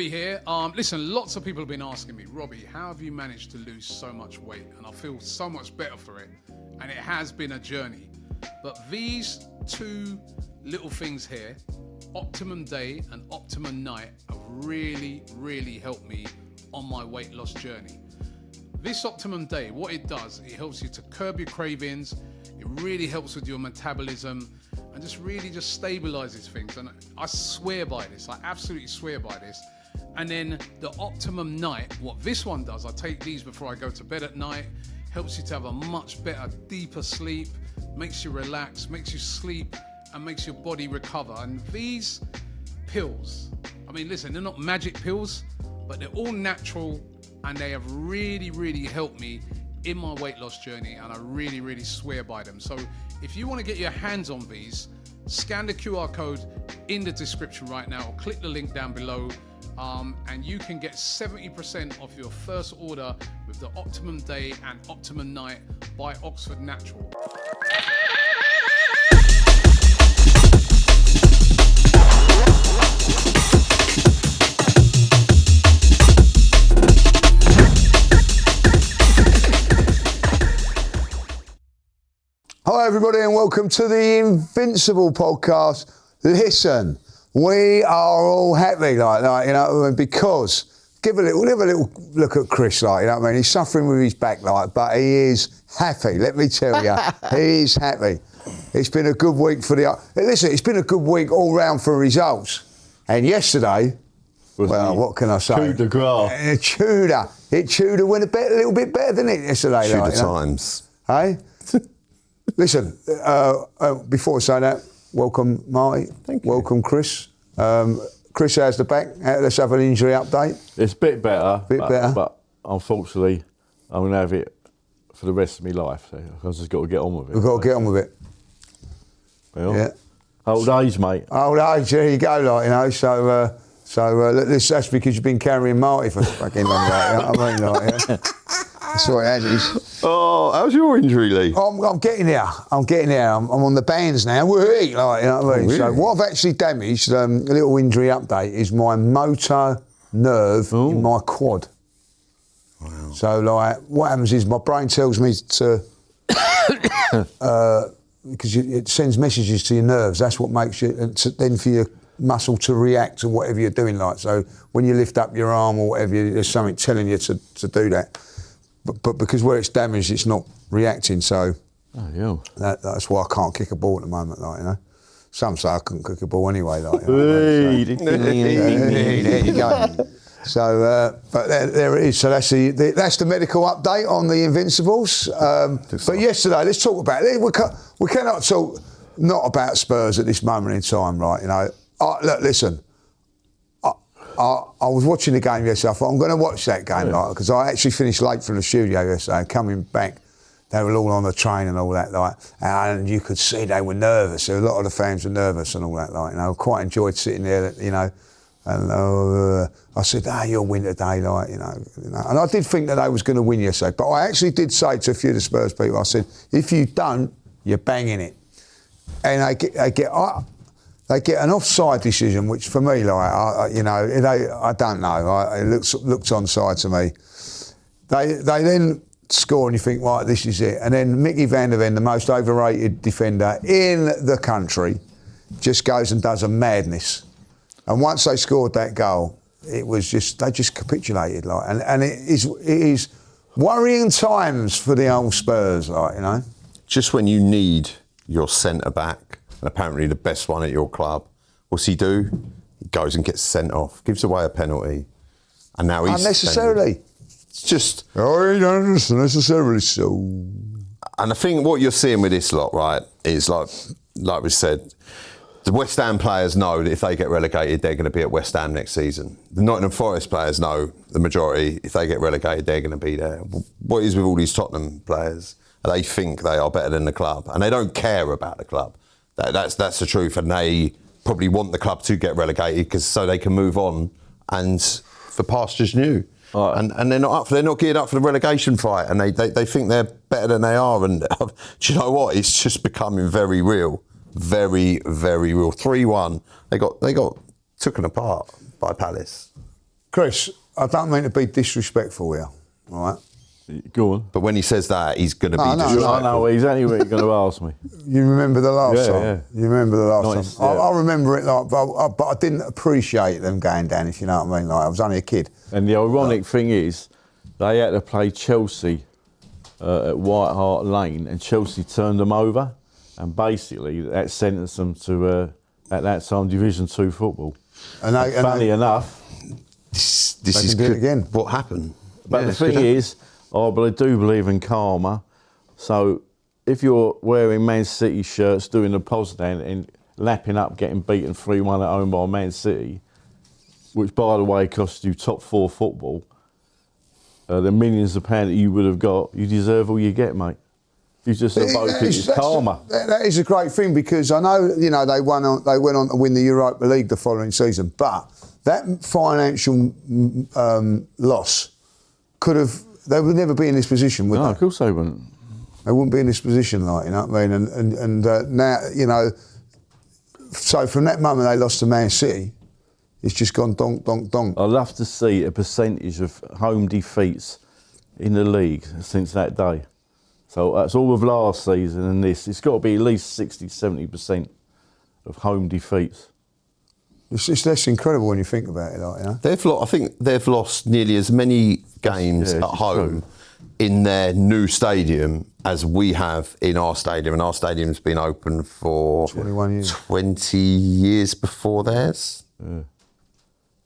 Robbie here. Listen, lots of people have been asking me, Robbie, how have you managed to lose so much weight? And I feel so much better for it. And it has been a journey. But these two little things here, Optimum Day and Optimum Night, have really, really helped me on my weight loss journey. This Optimum Day, what it does, it helps you to curb your cravings. It really helps with your metabolism and just really stabilizes things. And I swear by this, I absolutely swear by this. And then the Optimum Night, what this one does, I take these before I go to bed at night, helps you to have a much better, deeper sleep, makes you relax, makes you sleep, and makes your body recover. And these pills, I mean, listen, they're not magic pills, but they're all natural, and they have really, really helped me in my weight loss journey, and I really, really swear by them. So if you want to get your hands on these, scan the QR code in the description right now, or click the link down below, and you can get 70% off your first order with the Optimum Day and Optimum Night by Oxford Natural. Hi everybody and welcome to the Invincible podcast. Listen, we are all happy, like you know, because give a little look at Chris, like, you know what I mean? He's suffering with his back, like, but he is happy. Let me tell you, he is happy. It's been a good week for the. Listen, it's been a good week all round for results. And yesterday, well, what can I say? Coup de grace. It went a little bit better, didn't it, yesterday? Tudor like, times. Hey? Listen, before I say that, welcome Marty. Thank you. Welcome Chris. Chris, how's the back? Let's have an injury update. It's a bit better. Better. But unfortunately, I'm going to have it for the rest of my life. So I've just got to get on with it. We've got to get on with it. Well, Yeah. Old age, mate. Old age, there you go, like, you know. So that's because you've been carrying Marty for fucking long, like, you know what I mean, like, yeah. That's what it is. Oh, how's your injury, Lee? I'm getting there. I'm on the bands now. Like, you know what I mean? Really? So what I've actually damaged, a little injury update, is my motor nerve in my quad. Wow. So, like, what happens is my brain tells me to, because it sends messages to your nerves. That's what makes you, then for your muscle to react to whatever you're doing. Like, so when you lift up your arm or whatever, there's something telling you to do that. But because where it's damaged, it's not reacting. So that's why I can't kick a ball at the moment. Like, you know, some say I couldn't kick a ball anyway. Like, you know, there you go. So, but there it is. So that's the medical update on the Invincibles. But yesterday, let's talk about it. We cannot talk not about Spurs at this moment in time, right? You know, look, listen. I was watching the game yesterday. I thought I'm going to watch that game, because I actually finished late from the studio yesterday. And coming back, they were all on the train and all that, like, and you could see they were nervous. A lot of the fans were nervous and all that, like, you know. Quite enjoyed sitting there, you know. And I said, you'll win today, like, you know. And I did think that they was going to win yesterday. But I actually did say to a few of the Spurs people, I said, if you don't, you're banging it. And they get an offside decision, which for me, like, I don't know. It looks onside to me. They then score, and you think, right, this is it. And then Mickey van der Ven, the most overrated defender in the country, just goes and does a madness. And once they scored that goal, it was just they just capitulated, like, and it is worrying times for the old Spurs, like, you know. Just when you need your centre back, and apparently the best one at your club, what's he do? He goes and gets sent off, gives away a penalty, and now he's unnecessarily. Suspended. It's just he don't necessarily so. And I think what you're seeing with this lot, right, is like we said, the West Ham players know that if they get relegated, they're going to be at West Ham next season. The Nottingham Forest players know, the majority, if they get relegated, they're going to be there. What is with all these Tottenham players? They think they are better than the club, and they don't care about the club. That's the truth, and they probably want the club to get relegated because so they can move on and for pastures new. Right. And they're not geared up for the relegation fight, and they think they're better than they are. And do you know what? It's just becoming very real, very, very real. 3-1. They got taken apart by Palace. Chris, I don't mean to be disrespectful here, all right? Go on. But when he says that, he's going to be no, disrespectful. I know exactly what you're going to ask me. You remember the last time? Yeah. You remember the last Nice, time? yeah. I remember it, like, but I didn't appreciate them going down, if you know what I mean. Like, I was only a kid. And the ironic thing is, they had to play Chelsea at White Hart Lane, and Chelsea turned them over, and basically that sentenced them to, at that time, Division 2 football. And Funny enough, this They is can do it good. again. What happened? but the thing is, I do believe in karma. So if you're wearing Man City shirts, doing the Poznan and lapping up, getting beaten 3-1 at home by Man City, which, by the way, cost you top 4 football, the millions of pounds that you would have got, you deserve all you get, mate. You just evoke it as karma. That is a great thing, because I know, you know, they went on to win the Europa League the following season, but that financial loss they would never be in this position, would No, they? of course they wouldn't. They wouldn't be in this position, like, you know what I mean? And now, you know, so from that moment they lost to Man City, it's just gone donk, donk, donk. I'd love to see a percentage of home defeats in the league since that day. So that's all of last season and this. It's got to be at least 60-70% of home defeats. That's incredible when you think about it, like, you know? I think they've lost nearly as many games at home in their new stadium as we have in our stadium, and our stadium's been open for 21 years. 20 years before theirs. You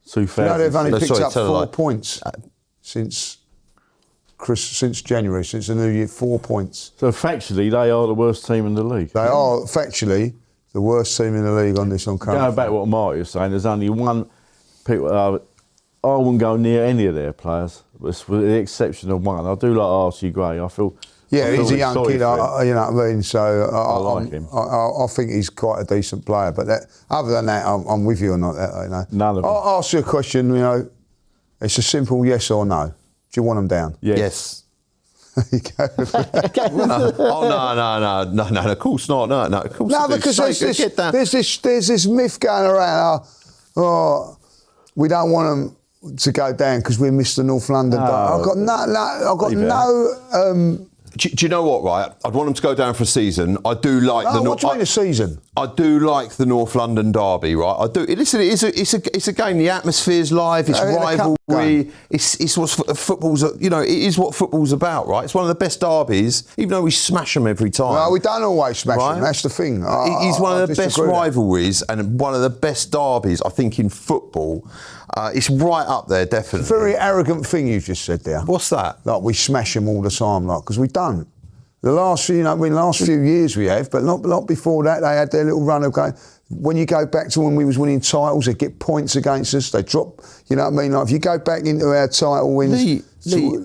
2000. know, they've only No, picked sorry, up tell a 4 lie. points since January, since the new year, 4 points. So factually, they are the worst team in the league. They are factually the worst team in the league on this on current. Going back to what Marty was saying, there's only one people. I wouldn't go near any of their players, with the exception of one. I do like Archie Gray. I feel He's a young sorry kid, for him. you know what I mean? So I like him. I think he's quite a decent player. But other than that, I'm with you on that. You know. None of them. I'll ask you a question, you know. It's a simple yes or no. Do you want them down? Yes. There you go. No, of course not. No, of course No, I do. because Get down. there's this myth going around. We don't want them to go down because we missed the North London. No. I've got Leave it no. Do you know what? Right, I'd want them to go down for a season. I do like the. What do you mean a season? I do like the North London derby, right? I do. Listen, it's a game. The atmosphere's live. It's Yeah, the cup rivalry. game. It's what football's. You know, it is what football's about, right? It's one of the best derbies, even though we smash them every time. No, we don't always smash Right? them. That's the thing. It's one of the best disagree with that. rivalries and one of the best derbies, I think, in football. It's right up there, definitely. Very arrogant thing you just said there. What's that? Like we smash them all the time, like, because we don't. The last few years we have, but not before that. They had their little run of going. When you go back to when we was winning titles, they get points against us. They drop. You know what I mean? Like if you go back into our title wins, Lee,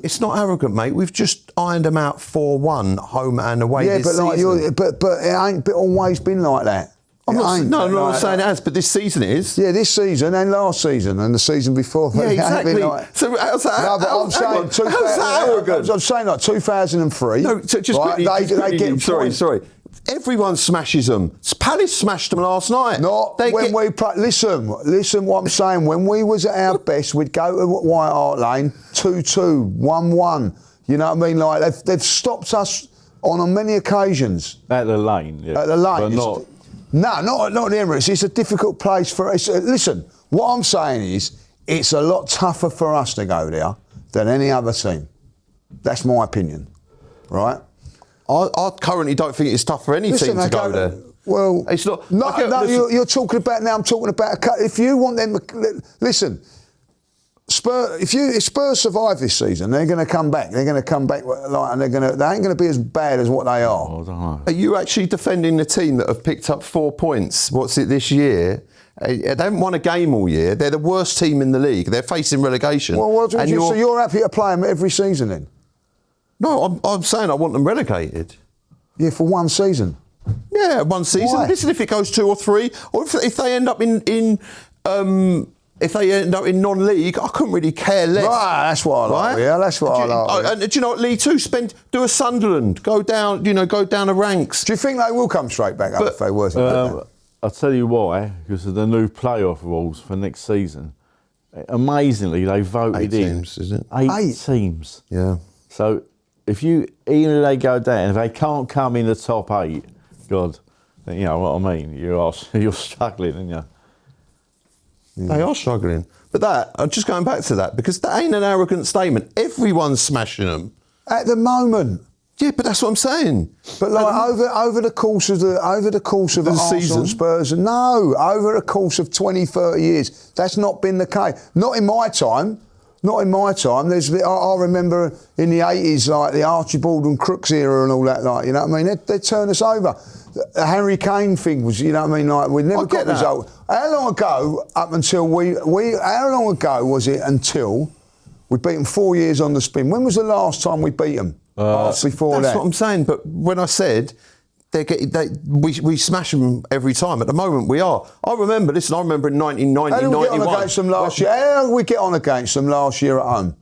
it's not arrogant, mate. We've just ironed them out 4-1 home and away. yeah, this but like season. but it ain't always been like that. I'm not Like saying it that. has, but this season it is. Yeah, this season and last season and the season before. Yeah, It ain't been exactly. like- So how's that? No, but I'm saying how's that arrogant? I'm saying like 2003. No, so just right, quickly, they get points. sorry. Everyone smashes them. Palace smashed them last night. Not when we play. Listen what I'm saying. When we was at our best, we'd go to White Hart Lane, 2-2, 1-1. You know what I mean? Like they've stopped us on many occasions. At the Lane, yeah. At the Lane. But not the Emirates. It's a difficult place for us. Listen, what I'm saying is it's a lot tougher for us to go there than any other team. That's my opinion, right? I currently don't think it's tough for any team to go there. Well, It's not. No, listen, you're talking about now. I'm talking about if you want them. Listen, Spurs. If Spurs survive this season, they're going to come back. They're going to come back and they ain't going to be as bad as what they are. I don't know. Are you actually defending the team that have picked up 4 points? What's it this year? They haven't won a game all year. They're the worst team in the league. They're facing relegation. Well, so you're happy to play them every season then? No, I'm saying I want them relegated. Yeah, for one season. Yeah, one season. Why? Listen, if it goes 2 or 3, or if they end up in non-league, I couldn't really care less. Right, that's what I like. Right? Yeah, that's what I like. And do you know what, Lee? Too, do a Sunderland. Go down the ranks. Do you think they will come straight back up if they were to do that? I'll tell you why, because of the new playoff rules for next season. amazingly, they voted 8 in teams, is it? 8 teams. Yeah. So if even if they go down, if they can't come in the top 8, God, then you know what I mean. You're struggling, aren't you? They are struggling. But I'm just going back to that, because that ain't an arrogant statement. Everyone's smashing them. At the moment. Yeah, but that's what I'm saying. But like over the course of the The Arsenal season? Spurs, no, over the course of 20, 30 years, that's not been the case. Not in my time. Not in my time. I remember in the 80s, like the Archibald and Crooks era and all that, like, you know what I mean? They'd turn us over. The Harry Kane thing was, you know what I mean? Like, we never got the result. How long ago, up until how long ago was it until we beat them 4 years on the spin? When was the last time we beat them? Before that. That's what I'm saying. But when I said we smash them every time, at the moment we are. I remember in 1990, How did we get on 91. against them last year? How did we get on against them last year at home?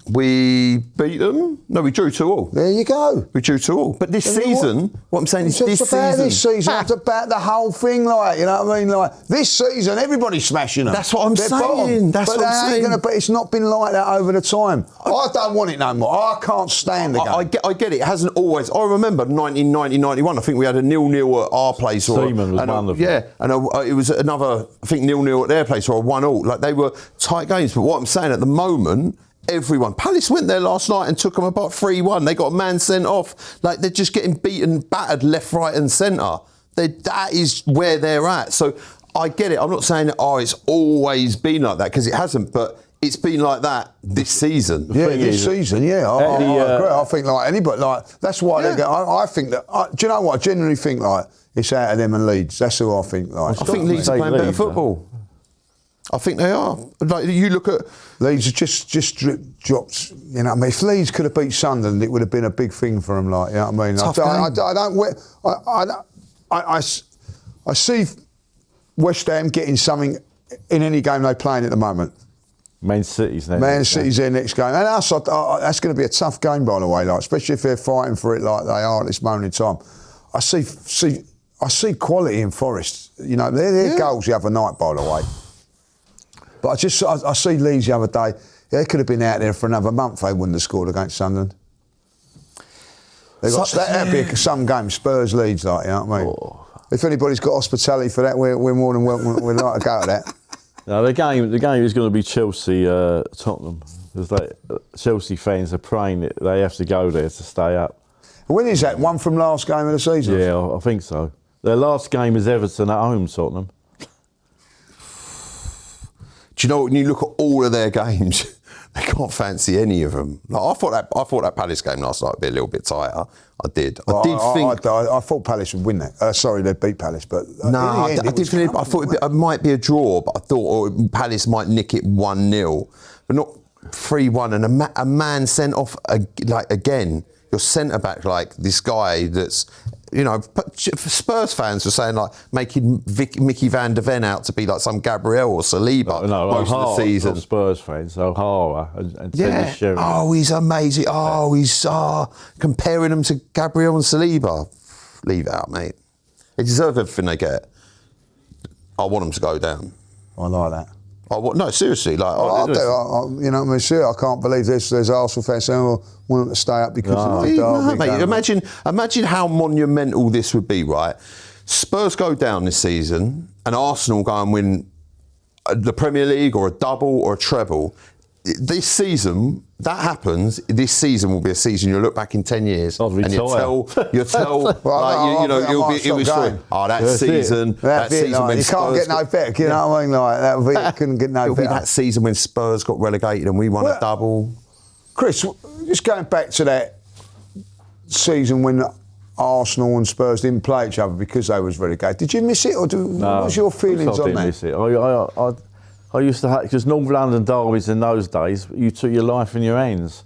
We beat them. No, we drew 2-2. There you go. We drew 2-2. But this season, what I'm saying is It's about this season. It's about the whole thing, like, you know what I mean? Like, this season, everybody's smashing them. That's what I'm They're saying. bottom. That's but what I'm saying. It's not been like that over the time. I don't want it no more. I can't stand the game. I get it. It hasn't always. I remember 1990, 91. I think we had a 0-0 at our place. Seaman was one of them. Yeah, and it was another, I think, 0-0 at their place, or a 1-1. Like, they were tight games. But what I'm saying, at the moment, everyone. Palace went there last night and took them about 3-1. They got a man sent off. Like, they're just getting beaten, battered left, right and centre. That is where they're at. So I get it. I'm not saying, it's always been like that, because it hasn't, but it's been like that this season. Yeah, this season, yeah. I agree. I think, like, anybody, like, that's why they get. I think that, do you know what? I genuinely think, like, it's out of them and Leeds. That's who I think, like. I think Leeds are playing better football. I think they are. Like, you look at Leeds have just dropped. You know what I mean? If Leeds could have beat Sunderland, it would have been a big thing for them. Like, you know what I mean? Tough I see West Ham getting something in any game they play in at the moment. Man City's next. Man City's their next game, and that's going to be a tough game, by the way. Like, especially if they're fighting for it like they are at this moment in time. I see quality in Forest. You know, their goals the other night, by the way. But I see Leeds the other day. They could have been out there for another month. They wouldn't have scored against Sunderland. That'd be some game. Spurs Leeds, like, you know what I mean? Oh. If anybody's got hospitality for that, we're more than welcome. We'd like to go to that. No, the game is going to be Chelsea Tottenham, because Chelsea fans are praying that they have to go there to stay up. When is that? One from last game of the season? Yeah, I think so. Their last game is Everton at home, Tottenham. Do you know, when you look at all of their games, they can't fancy any of them. Like, I thought that Palace game last night would be a little bit tighter. I did. I thought Palace would win that. Sorry, they beat Palace, but I thought it might be a draw, but I thought Palace might nick it 1-0, but not 3-1. And a man sent off again. Your centre back, like this guy that's, you know, Spurs fans were saying, like, making Mickey van der Ven out to be like some Gabriel or Saliba most of the season. Not Spurs fans, O'Hara and yeah. Sheringham. Oh, he's amazing. Oh, he's comparing them to Gabriel and Saliba. Leave it out, mate. They deserve everything they get. I want them to go down. I like that. No, seriously. Like, you know what I mean? Seriously, I can't believe there's Arsenal fans saying, "Oh, want them to stay up because of the derby." Mate, imagine how monumental this would be, right? Spurs go down this season, and Arsenal go and win the Premier League or a double or a treble. This season, that happens. This season will be a season you'll look back in 10 years and you'll tell, it was true. Oh, that season when you can't get no better. You know what I mean? Like, couldn't get no better. It'll be that season when Spurs got relegated and we won a double. Chris, just going back to that season when Arsenal and Spurs didn't play each other because they was relegated. Did you miss it, or what was your feelings on that? I didn't miss it. I used to have, because North London derbies in those days, you took your life in your hands.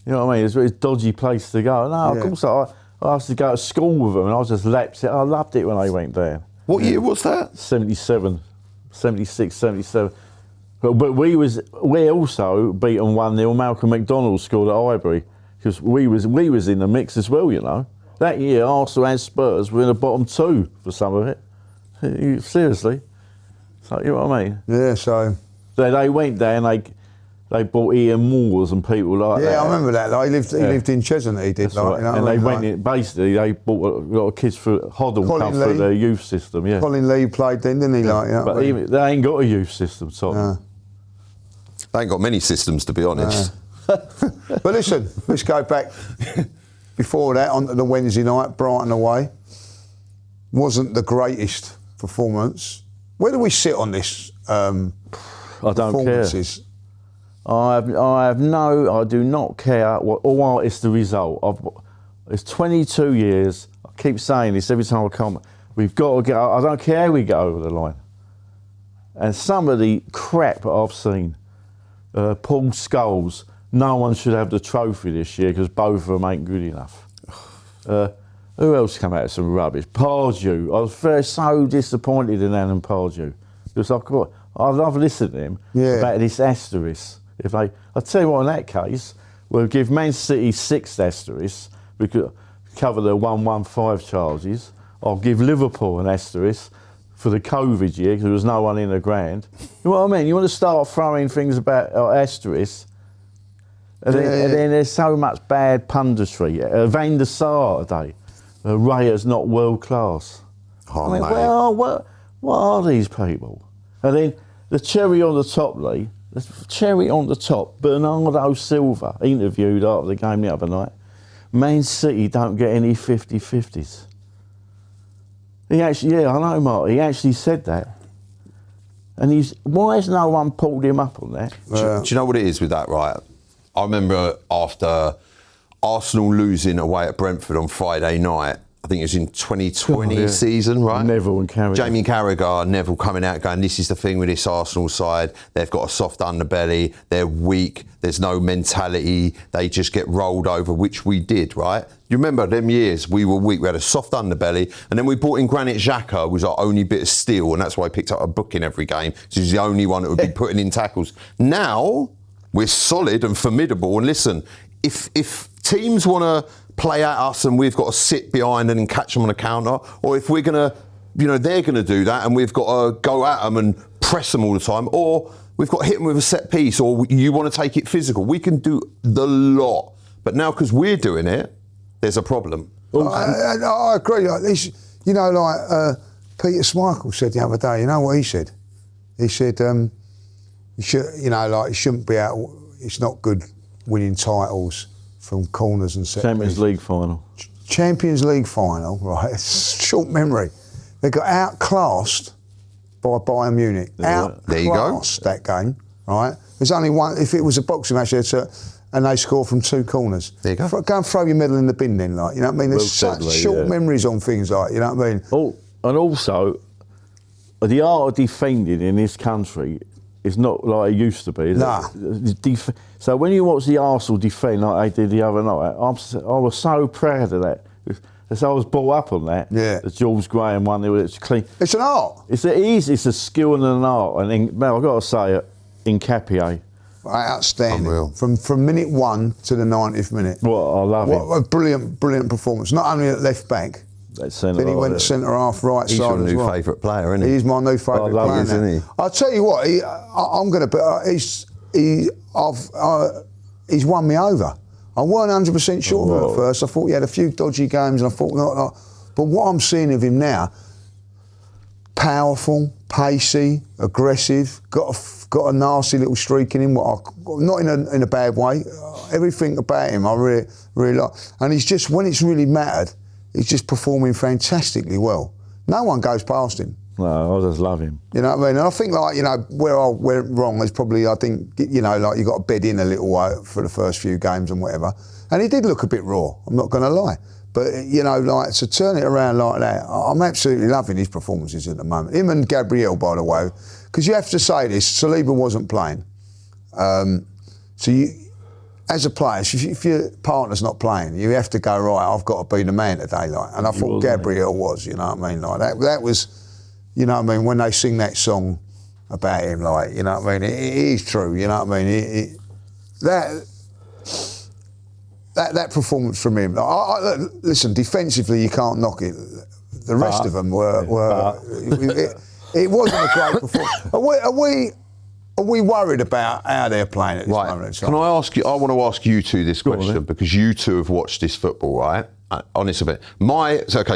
You know what I mean? It's a dodgy place to go. No, of course I used to go to school with them, and I just lapped it. I loved it when they went down. What year was that? 77, 76, 77. But we also beat them 1-0. Malcolm McDonald scored at Highbury, because we was in the mix as well, you know. That year, Arsenal and Spurs were in the bottom two for some of it. Seriously. So, you know what I mean? Yeah, so... They went there and they bought Ian Moores and people like that. Yeah, I remember that. Like, he lived in Cheshunt, he did. That's right. You know and what I they mean? went in, basically, they bought a lot of kids through Hoddle come through their youth system, yeah. Colin Lee played then, didn't he? Like, you know But even, they ain't got a youth system, Tottenham. They ain't got many systems, to be honest. But listen, let's go back before that onto the Wednesday night, Brighton away. Wasn't the greatest performance. Where do we sit on this? I don't care. Performances? I do not care what is the result. It's 22 years. I keep saying this every time I come. We've got to get. I don't care how we get over the line. And some of the crap I've seen, Paul Scholes, no one should have the trophy this year because both of them ain't good enough. Who else come out with some rubbish? Pardew. I was so disappointed in Alan Pardew. Because I love listening to him about this asterisk. I'll tell you what, in that case, we'll give Man City 6 asterisks because cover the 115 charges. I'll give Liverpool an asterisk for the COVID year because there was no one in the ground. You know what I mean? You want to start throwing things about asterisks, and then there's so much bad punditry. Van der Sar today, Raya's not world class. Oh, I mean, mate. well, what are these people? And then the cherry on the top, Lee. The cherry on the top. Bernardo Silva interviewed after the game the other night. Man City don't get any 50-50s. He actually, I know, Mark. He actually said that. And why has no one pulled him up on that? Do you know what it is with that, right? I remember after Arsenal losing away at Brentford on Friday night, I think it was in 2020 season, right? Neville and Carragher. Jamie Carragher, Neville coming out going, this is the thing with this Arsenal side. They've got a soft underbelly. They're weak. There's no mentality. They just get rolled over, which we did, right? You remember them years, we were weak. We had a soft underbelly. And then we brought in Granit Xhaka, was our only bit of steel. And that's why I picked up a book in every game. Because he's the only one that would be putting in tackles. Now, we're solid and formidable. And listen, if teams want to play at us and we've got to sit behind and catch them on a counter, or if we're going to, they're going to do that and we've got to go at them and press them all the time, or we've got to hit them with a set piece, or you want to take it physical, we can do the lot. But now, because we're doing it, there's a problem. I agree. Like this, Peter Schmeichel said the other day. You know what he said? He said, you shouldn't be out. It's not good winning titles from corners and set Champions pieces. League final. Champions League final, right? It's short memory. They got outclassed by Bayern Munich. There you go. Outclassed that game, right? There's only one. If it was a boxing match, and they score from 2 corners. There you go. Go and throw your medal in the bin then, like, you know what I mean? There's such short memories on things like, you know what I mean? Oh, and also, the art of defending in this country is not like it used to be. Nah. So when you watch the Arsenal defend like they did the other night, I was so proud of that. As I was brought up on that. Yeah. The George Graham one, it's clean. It's an art. It's a skill and an art. And I've got to say it, Nketiah. Outstanding. Unreal. From minute 1 to the 90th minute. Well, I love What him. a brilliant performance. Not only at left back, then he went centre half, right He's side your as new well. favourite player, isn't he? He's my new favourite love player, him, isn't he? I'll tell you what, I'm going to. He's won me over. I weren't 100% sure of him at first. I thought he had a few dodgy games, and I thought not. But what I'm seeing of him now, powerful, pacey, aggressive, got a nasty little streak in him. Not in a bad way. Everything about him, I really like. And he's just, when it's really mattered, he's just performing fantastically well. No one goes past him. No, I just love him. You know what I mean? And I think, where I went wrong is probably, I think, you got to bed in a little while for the first few games and whatever. And he did look a bit raw, I'm not going to lie. But, to turn it around like that, I'm absolutely loving his performances at the moment. Him and Gabriel, by the way, because you have to say this, Saliba wasn't playing. So you, as a player, if your partner's not playing, you have to go, right, I've got to be the man today. And I thought Gabriel was, you know what I mean? That was... You know what I mean? When they sing that song about him, you know what I mean? It is true, you know what I mean? That performance from him. Listen, defensively, you can't knock it. The rest of them were. It wasn't a great performance. Are we worried about how they're playing at this moment in time? Can I ask you? I want to ask you two this question because you two have watched this football, right? Honestly,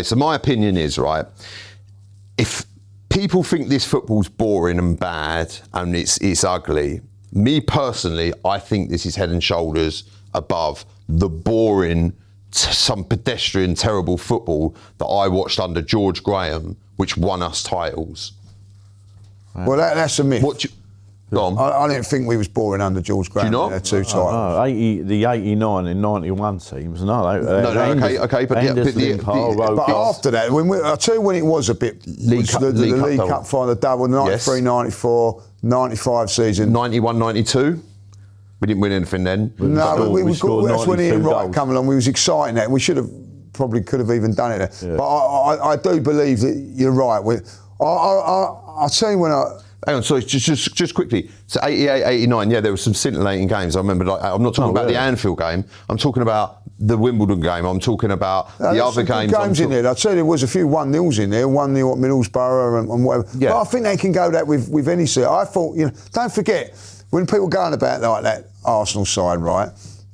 so my opinion is, right, if people think this football's boring and bad and it's ugly, me personally, I think this is head and shoulders above the boring, some pedestrian, terrible football that I watched under George Graham, which won us titles. Well, that's a myth. Go on. I didn't think we was boring under George Graham. Do you not? Two titles. The 89 and 91 teams, okay, but after that, I'll tell you when it was a bit. League Cup final, the double, 93, 94, 95 season. 91, 92. We didn't win anything then. No, that's when Ian Wright came along. We was exciting that. We could have even done it there. Yeah. But I do believe that you're right. I'll tell you when Hang on, sorry, just quickly. So 88, 89, yeah, there were some scintillating games. I remember, I'm not talking about the Anfield game. I'm talking about the Wimbledon game. I'm talking about the other games in there. I'd say there was a few 1-0s in there, 1-0 at Middlesbrough and whatever. Yeah. But I think they can go that with any side. I thought, don't forget, when people go on about like that Arsenal side, right,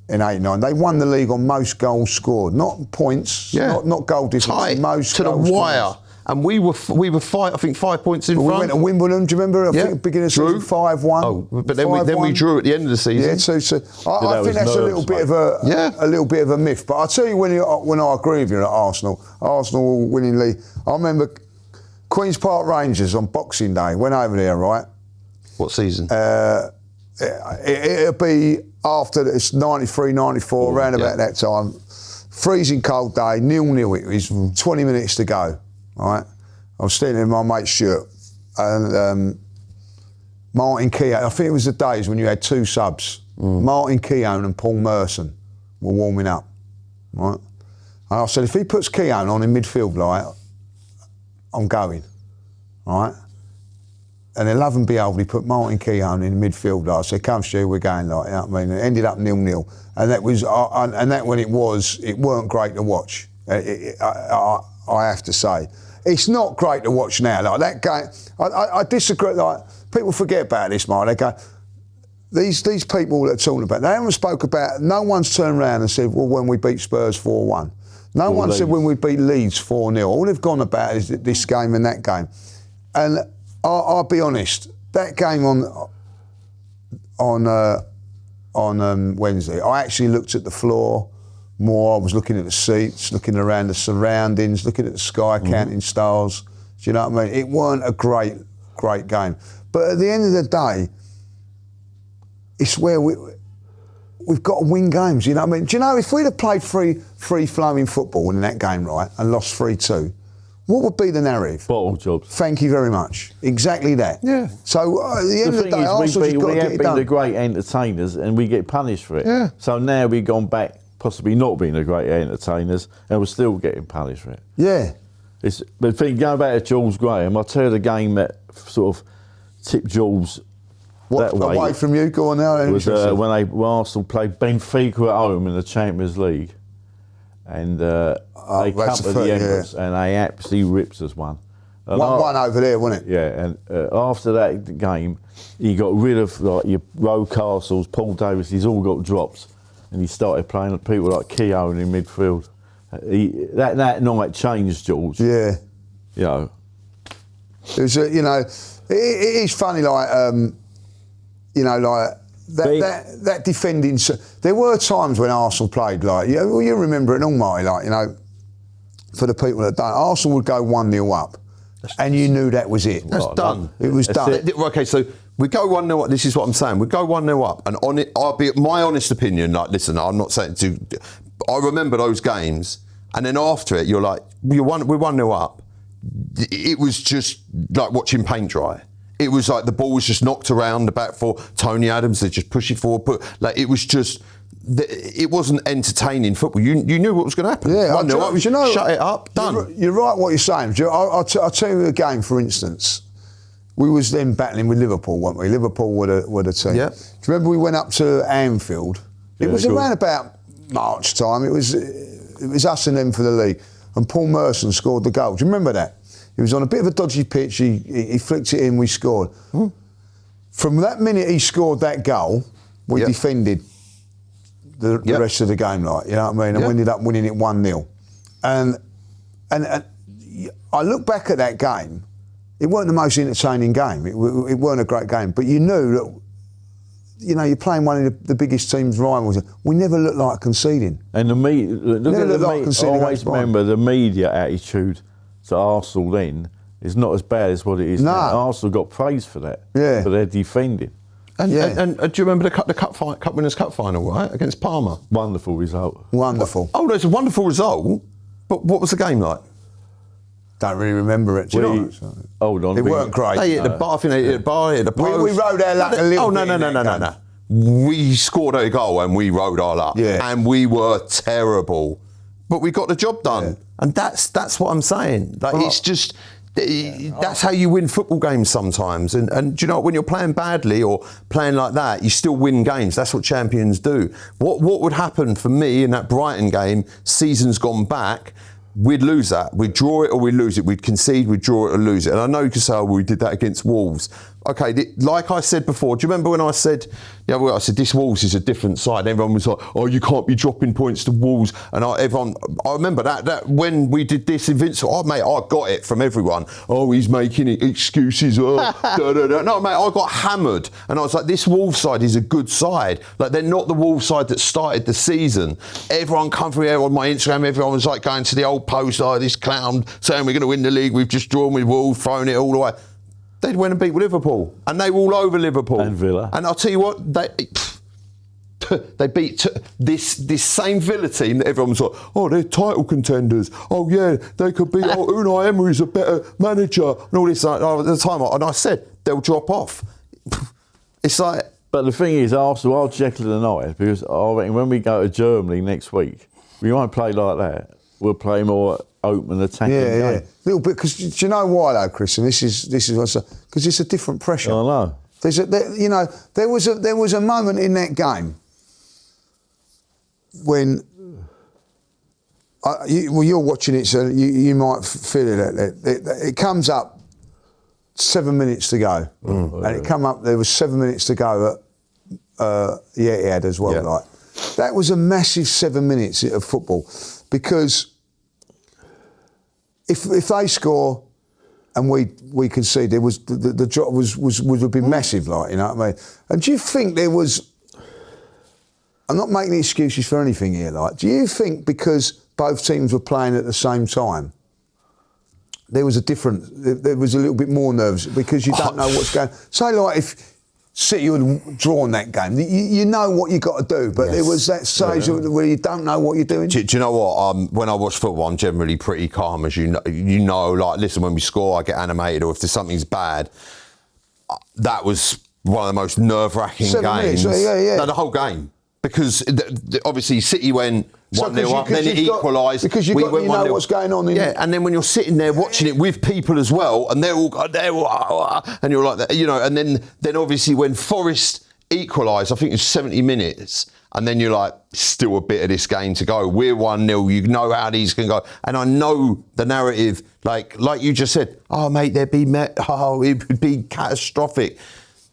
in 89, they won the league on most goals scored, not points, not goal difference, most to goals the wire. Scored. And we were 5 points in front. We went to Wimbledon, do you remember? I think beginning of the season, 5-1. Oh, but then we drew at the end of the season. Yeah, I think that's a little bit of a myth. But I'll tell you when I agree with you at Arsenal winning league. I remember Queen's Park Rangers on Boxing Day. Went over there, right? What season? It'll be after it's 93, 94, around about that time. Freezing cold day, 0-0 it was, 20 minutes to go. Right, I was standing in my mate's shirt, and Martin Keown. I think it was the days when you had two subs. Martin Keown and Paul Merson were warming up. Right, and I said, if he puts Keown on in midfield, like, I'm going. Right, and then love and behold, he put Martin Keown in midfield. Like, I said, come Stu, we're going. Like, you know what I mean? It ended up 0-0, and that was, and that when it weren't great to watch. I have to say, it's not great to watch now. Like that game, I disagree. Like people forget about this, Mark. They go, these people that are talking about, they haven't spoke about. No one's turned around and said, well, when we beat Spurs 4-1. No one said when we beat Leeds 4-0. All they've gone about is this game and that game. And I'll be honest, that game on Wednesday, I actually looked at the floor more. I was looking at the seats, looking around the surroundings, looking at the sky, counting stars. Do you know what I mean? It weren't a great game. But at the end of the day, it's where we've got to win games, you know what I mean? Do you know, if we'd have played free-flowing football in that game, right, and lost 3-2, what would be the narrative? Bottle jobs. Thank you very much. Exactly that. Yeah. So at the end of the day, Arsenal's got to get it done. We have been the great entertainers and we get punished for it. Yeah. So now we've gone back, possibly not being the great entertainers, and we're still getting punished for it. Yeah. But going back to Jules Graham, I'll tell you the game that sort of tipped Jules that way. Away from you, go on now. Was when Arsenal played Benfica at home in the Champions League. And they come to the Emirates and they absolutely ripped us one. 1-1 over there, wasn't it? Yeah, and after that game, he got rid of like your Rocastles, Paul Davis, he's all got drops. And he started playing with people like Keown in midfield. That night changed George. Yeah. You know. It was, it is funny, like, that defending. There were times when Arsenal played like, you remember it all, Marty, like, for the people that don't, Arsenal would go 1-0 up, and you knew that was it. That's done. It was done. Okay, so we go 1-0 up. This is what I'm saying. We go 1-0 up, and on it, I'll be my honest opinion. Like, listen, I'm not saying to. I remember those games, and then after it, you're like, we're 1-0 up. It was just like watching paint dry. It was like the ball was just knocked around the back for Tony Adams. They just push it forward. It was just. It wasn't entertaining football. You knew what was going to happen. Yeah, 1-0 up, shut it up, done. You're right what you're saying. I'll tell you a game, for instance. We was then battling with Liverpool, weren't we? Liverpool were the team. Yeah. Do you remember we went up to Anfield? It was around about March time. It was us and them for the league. And Paul Merson scored the goal. Do you remember that? He was on a bit of a dodgy pitch. He flicked it in, we scored. from that minute he scored that goal, we defended the rest of the game, like, you know what I mean? And we ended up winning it 1-0. And I look back at that game, it weren't the most entertaining game. It weren't a great game, but you knew that, you know, you're playing one of the biggest teams' rivals. We never looked like conceding. And the media, look at the media. I always remember the media attitude to Arsenal then is not as bad as what it is now. Arsenal got praise for that, for their defending. And do you remember the Cup Winners' Cup final, right, against Parma? Wonderful result. Wonderful. Oh, no, it's a wonderful result, but what was the game like? Don't really remember it. Hold on. It weren't great. They hit the bar, I think they hit the bar, hit the post. We rode our luck a little bit. No. We scored a goal and we rode our luck. Yeah. And we were terrible. But we got the job done. Yeah. And that's what I'm saying. Like, it's just... That's how you win football games sometimes. And do you know what? When you're playing badly or playing like that, you still win games. That's what champions do. What would happen for me in that Brighton game, seasons gone back, we'd lose that. We'd draw it or we'd lose it. We'd concede, we'd draw it or lose it. And I know you can say, oh, we did that against Wolves. Okay, like I said before, do you remember when I said, I said this Wolves is a different side? Everyone was like, oh, you can't be dropping points to Wolves. And I remember that when we did this Invincible, I got it from everyone. Oh, he's making excuses. Oh, No, mate, I got hammered. And I was like, this Wolves side is a good side. Like, they're not the Wolves side that started the season. Everyone come through here on my Instagram, everyone was like going to the old post, oh, this clown saying we're going to win the league, we've just drawn with Wolves, thrown it all away. They went and beat Liverpool, and they were all over Liverpool and Villa. And I'll tell you what, they beat this same Villa team that everyone was like, oh, they're title contenders. Oh yeah, they could be. Oh, Unai Emery's a better manager, and all this. At the time, and I said they'll drop off. It's like. But the thing is, Arsenal are Jekyll and Hyde, because I reckon when we go to Germany next week, we won't play like that. We'll play more open attacking game. A little bit, because do you know why though, Chris? And this is because it's a different pressure. I know. There was a moment in that game when you're watching it, so you might feel it. It comes up 7 minutes to go, and it come up. There was 7 minutes to go at Etihad as well. Like, that was a massive 7 minutes of football, because if they score and we concede, there was the drop would have been massive, like, you know what I mean? And do you think there was? I'm not making excuses for anything here. Like, do you think because both teams were playing at the same time, there was a little bit more nerves because you don't know what's going? Say, like, if City had drawn that game, you know what you got to do, but there was that stage where you don't know what you're doing. Do you know what? When I watch football, I'm generally pretty calm, as you know. Like, listen, when we score, I get animated, or if there's something's bad. That was one of the most nerve-wracking games. No, the whole game. Because obviously City went 1-0 up, then it equalised. Because you know what's going on. And then when you're sitting there watching it with people as well, and they're all, and you're like that, you know. And then obviously when Forest equalised, I think it was 70 minutes, and then you're like, still a bit of this game to go. We're 1-0. You know how these can go, and I know the narrative. Like you just said, oh mate, it would be catastrophic.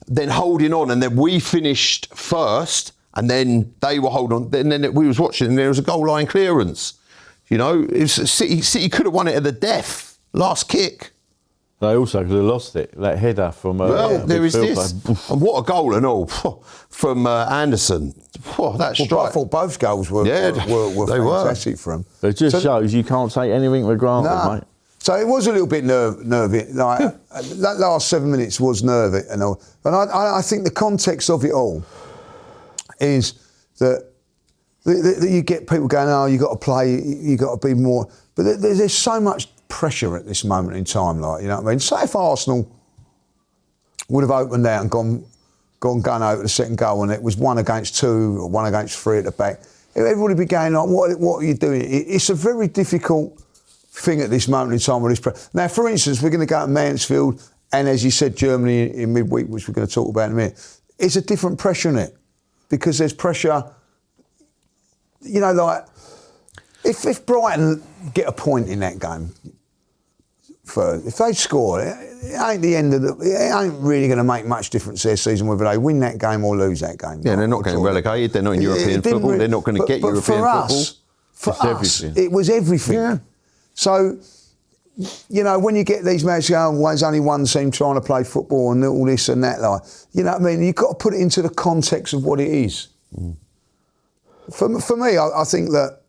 Then holding on, and then we finished first. And then they were holding on. And then we was watching, and there was a goal line clearance. You know, City could have won it at the death. Last kick. They also could have lost it. That header from. There is this, and what a goal and all from Anderson. That strike. I thought both goals were fantastic for him. It just shows you can't take anything for granted, mate. So it was a little bit nervy. Like, that last 7 minutes was nervy and all. And I think the context of it all is that you get people going, oh, you got to play, you got to be more. But there's so much pressure at this moment in time, like, you know what I mean? Say if Arsenal would have opened out and gone gun over the second goal, and it was 1 against 2 or 1 against 3 at the back, everybody would be going like, what are you doing? It's a very difficult thing at this moment in time with this pressure. Now, for instance, we're going to go to Mansfield, and as you said, Germany in midweek, which we're going to talk about in a minute. It's a different pressure in it. Because there's pressure, you know, like, if Brighton get a point in that game, first. If they score, it ain't the end of the. It ain't really going to make much difference their season whether they win that game or lose that game. Yeah, they're not getting relegated. They're not in European football. They're not going to get European football. For It's us, everything. it was everything. Yeah. So, you know, when you get these matches going, well, there's only one team trying to play football and all this and that, like, you know what I mean? You've got to put it into the context of what it is. For me, I think that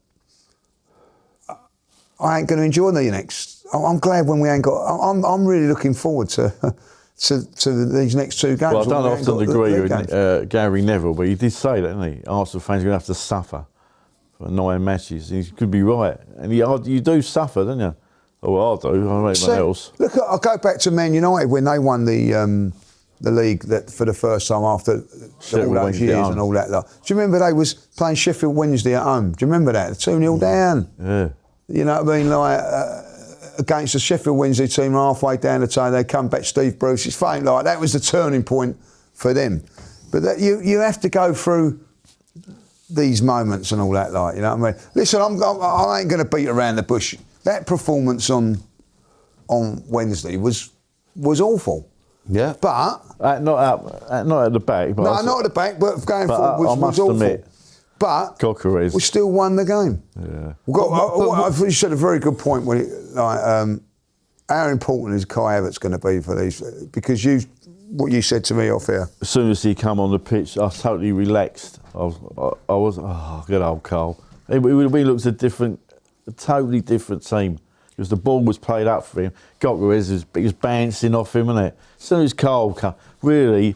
I ain't going to enjoy the next. I'm glad when we ain't got. I'm really looking forward to these next two games. Well, I don't when we ain't got often the agree league games. with Gary Neville, but he did say that, didn't he? Arsenal fans are going to have to suffer for 9 matches. He could be right. And you do suffer, don't you? Oh, well, I do. I don't know anyone else. Look, I'll go back to Man United when they won the league that for the first time after all those Wednesday years home. and all that. Lot. Do you remember they was playing Sheffield Wednesday at home? Do you remember that? 2-0 down. Yeah. You know what I mean? Like against the Sheffield Wednesday team halfway down the table, they come back. Steve Bruce. It's funny, like that was the turning point for them. But that, you have to go through these moments and all that, like, you know what I mean? Listen, I ain't going to beat around the bush. That performance on Wednesday was awful. Yeah. But Not at the back. But no, not at the back, but going but forward I was must awful. admit, But Cocker we still won the game. Yeah. We've got, I thought you said a very good point when how important is Kai Havertz going to be for these? Because what you said to me off here. As soon as he come on the pitch, I was totally relaxed. I was good old Carl. We looked a totally different team. Because the ball was played up for him. Coquerez was bouncing off him, innit? As soon as Carl come, really,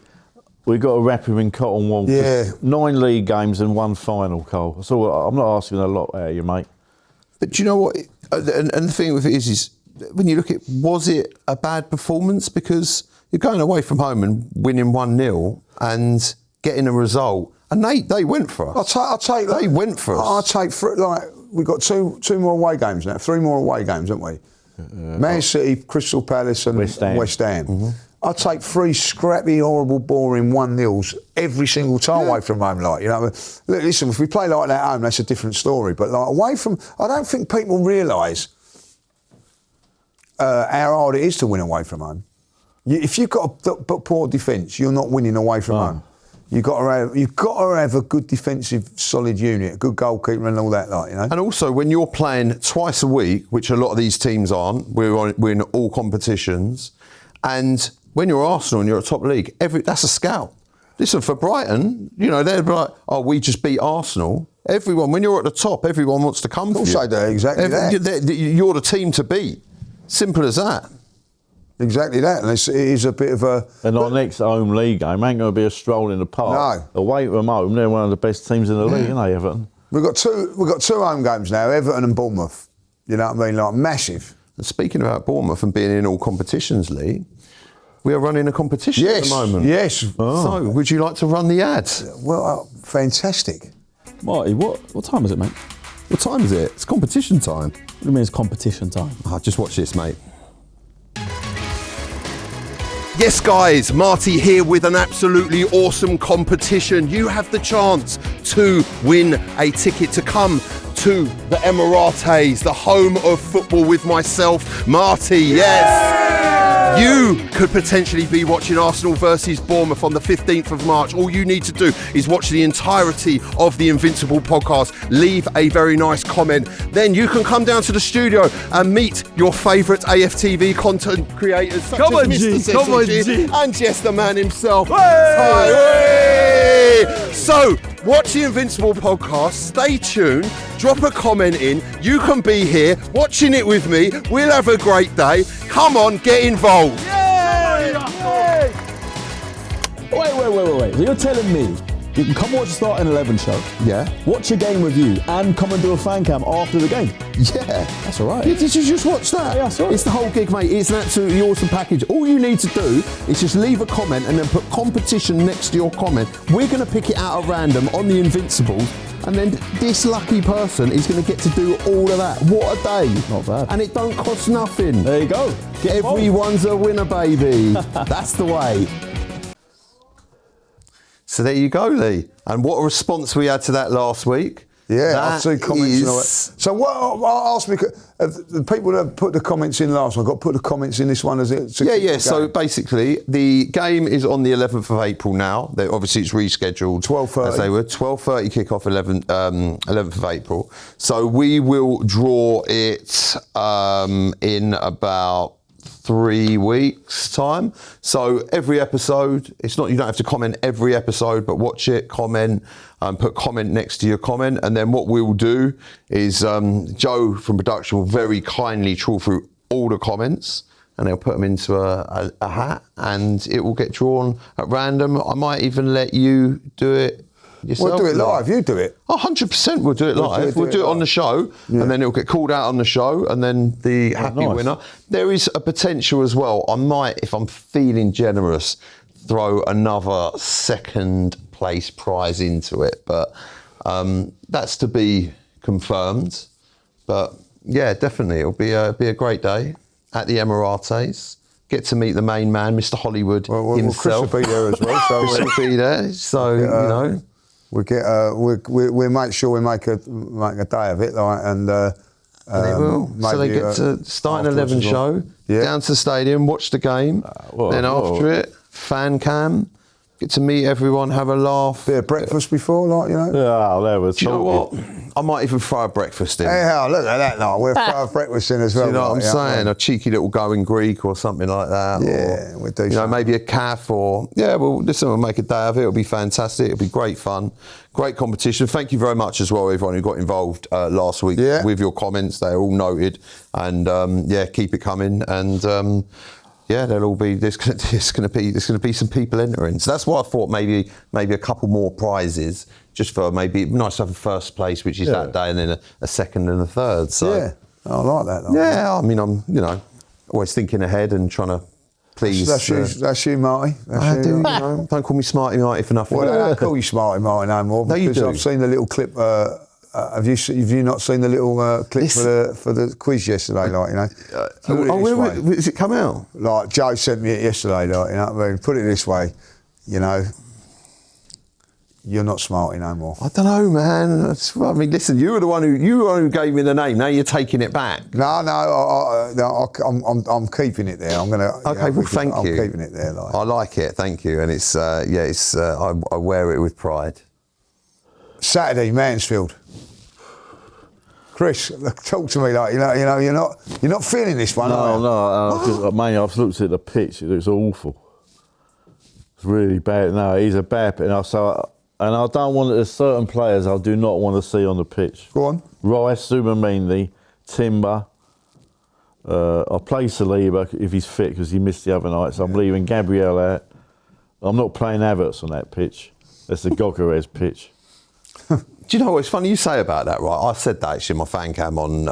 we've got to wrap him in cotton wool. Yeah. 9 league games and 1 final, Carl. So I'm not asking a lot out of you, mate. But do you know what? And the thing with it is when you look at, was it a bad performance? Because you're going away from home and winning 1-0 and getting a result. And they went for us. I'll take that. They went for us. I'll take for like we've got two more away games now, 3 more away games, haven't we? Man City, Crystal Palace, and West Ham. Mm-hmm. I'll take 3 scrappy, horrible, boring 1-0s every single time away from home. Like, you know, look, listen, if we play like that at home, that's a different story. But like away from, I don't think people realise how hard it is to win away from home. If you've got a poor defence, you're not winning away from home. You've got to have a good defensive, solid unit, a good goalkeeper, and all that, like, you know. And also, when you're playing twice a week, which a lot of these teams aren't, we're in all competitions, and when you're Arsenal and you're at top league, that's a scout. Listen, for Brighton, you know, they're like, oh, we just beat Arsenal. Everyone, when you're at the top, everyone wants to come for you. Also, do exactly that. You're the team to beat. Simple as that. Exactly that, and it is a bit of a. And our next home league game ain't going to be a stroll in the park. No. Away from home, they're one of the best teams in the league, aren't they, Everton? We've got two home games now, Everton and Bournemouth. You know what I mean? Like massive. And speaking about Bournemouth and being in all competitions, Lee, we are running a competition at the moment. Yes. So, would you like to run the ad? Well, fantastic. Marty, what time is it, mate? What time is it? It's competition time. What do you mean it's competition time? Oh, just watch this, mate. Yes, guys, Marty here with an absolutely awesome competition. You have the chance to win a ticket to come to the Emirates, the home of football with myself, Marty. Yes! You could potentially be watching Arsenal versus Bournemouth on the 15th of March. All you need to do is watch the entirety of the Invincible podcast, leave a very nice comment. Then you can come down to the studio and meet your favourite AFTV content creators such as Mr. Cecil G and Jess the man himself. Hey! So, watch the Invincible podcast, stay tuned, drop a comment in. You can be here watching it with me. We'll have a great day. Come on, get involved. Wait. So you're telling me you can come watch the Starting 11 show, Yeah. watch a game with you, and come and do a fan cam after the game? Yeah. That's all right. Did you just watch that? Yeah, I saw it. It's the whole gig, mate. It's an absolutely awesome package. All you need to do is just leave a comment and then put competition next to your comment. We're going to pick it out at random on the Invincibles, and then this lucky person is going to get to do all of that. What a day. Not bad. And it don't cost nothing. There you go. Get involved. Everyone's a winner, baby. That's the way. So there you go, Lee. And what a response we had to that last week. Yeah, I've That seen comments and all that. is- So what? I'll ask me. The people that put the comments in last one got to put the comments in this one as it. Yeah. So basically, the game is on the 11th of April now. Obviously, it's rescheduled. 12:30. As they were 12:30 kick-off 11th of April. So we will draw it in about 3 weeks' time. So every episode, it's not, you don't have to comment every episode, but watch it, comment, put comment next to your comment. And then what we'll do is Joe from production will very kindly trawl through all the comments and they'll put them into a hat and it will get drawn at random. I might even let you do it yourself. We'll do it live. You do it. 100% we'll do it live. We'll do it on the show and then it'll get called out on the show and then the happy winner. There is a potential as well. I might, if I'm feeling generous, throw another second place prize into it. But that's to be confirmed. But yeah, definitely. It'll be a great day at the Emirates. Get to meet the main man, Mr. Hollywood himself. Chris will be there as well. So Chris will be there. So, you know. We'll make sure we make a day of it, like, and they will. So they get to start an 11 show, down to the stadium, watch the game, then after it, fan cam, get to meet everyone, have a laugh. Bit of breakfast before, like, you know. Yeah, there was. Do you know what? I might even throw a breakfast in. Hey, look at that, like, we'll throw a breakfast in as well. Do you know what I'm like, saying? A cheeky little going Greek or something like that. Yeah, or, we'll do you know, something. maybe a calf or, listen, we'll make a day of it. It'll be fantastic. It'll be great fun. Great competition. Thank you very much as well, everyone who got involved last week with your comments. They're all noted. And, keep it coming. And, there'll all be, there's going to be some people entering. So that's why I thought maybe a couple more prizes, just for maybe nice to have a first place, which is that day, and then a second and a third. So yeah, I like that. Like. Yeah, I mean, I'm always thinking ahead and trying to please. That's you, Marty. That's you, Don't call me Smarty Marty for nothing. Well, I don't call you Smarty Marty no more. No, you because do. I've seen the little clip. Have you not seen the little clip for the quiz yesterday? Like, you know. Has it come out? Like, Joe sent me it yesterday. Like, you know what I mean? Put it this way, you know. You're not Smarty no more. I don't know, man. I mean, listen, you were the one who gave me the name. Now you're taking it back. No, I'm keeping it there. I'm gonna. Okay, well, thank you. I'm keeping it there. Like. I like it, thank you, and it's I wear it with pride. Saturday, Mansfield. Chris, talk to me like you're not feeling this one. No, mate, I've looked at the pitch. It looks awful. It's really bad. No, he's a bad. And I don't want. There's certain players I do not want to see on the pitch. Go on. Rice, Subamini, Timber. I'll play Saliba if he's fit because he missed the other night. So I'm leaving Gabriel out. I'm not playing Havertz on that pitch. That's the Gogarez pitch. Do you know what's funny you say about that, right? I said that actually in my fan cam on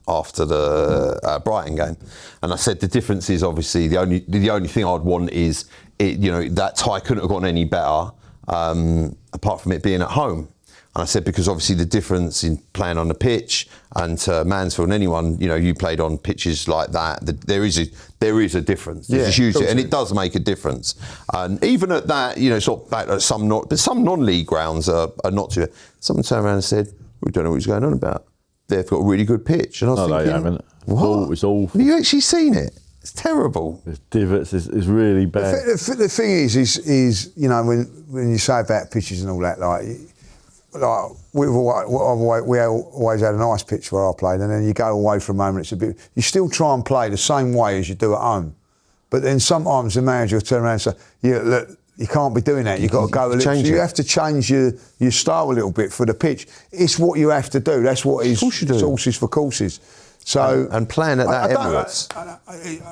after the Brighton game, and I said the difference is obviously the only thing I'd want is that tie couldn't have gone any better apart from it being at home. And I said because obviously the difference in playing on the pitch and Mansfield and anyone you played on pitches like that, there is a difference. There's a huge, and it does make a difference. And even at that, sort of back at some non-league grounds are not too. Someone turned around and said, "We don't know what he's going on about. They've got a really good pitch." And I was thinking, they haven't. What? It's awful. Have you actually seen it? It's terrible. It's divots. It's really bad. The thing is when you say about pitches and all that, we always had a nice pitch where I played, and then you go away for a moment. It's a bit. You still try and play the same way as you do at home, but then sometimes the manager will turn around and say, "Yeah, look, you can't be doing that. You've got to go a little." So you have to change your style a little bit for the pitch. It's what you have to do. That's what is horses for courses. So and playing at that Emirates, I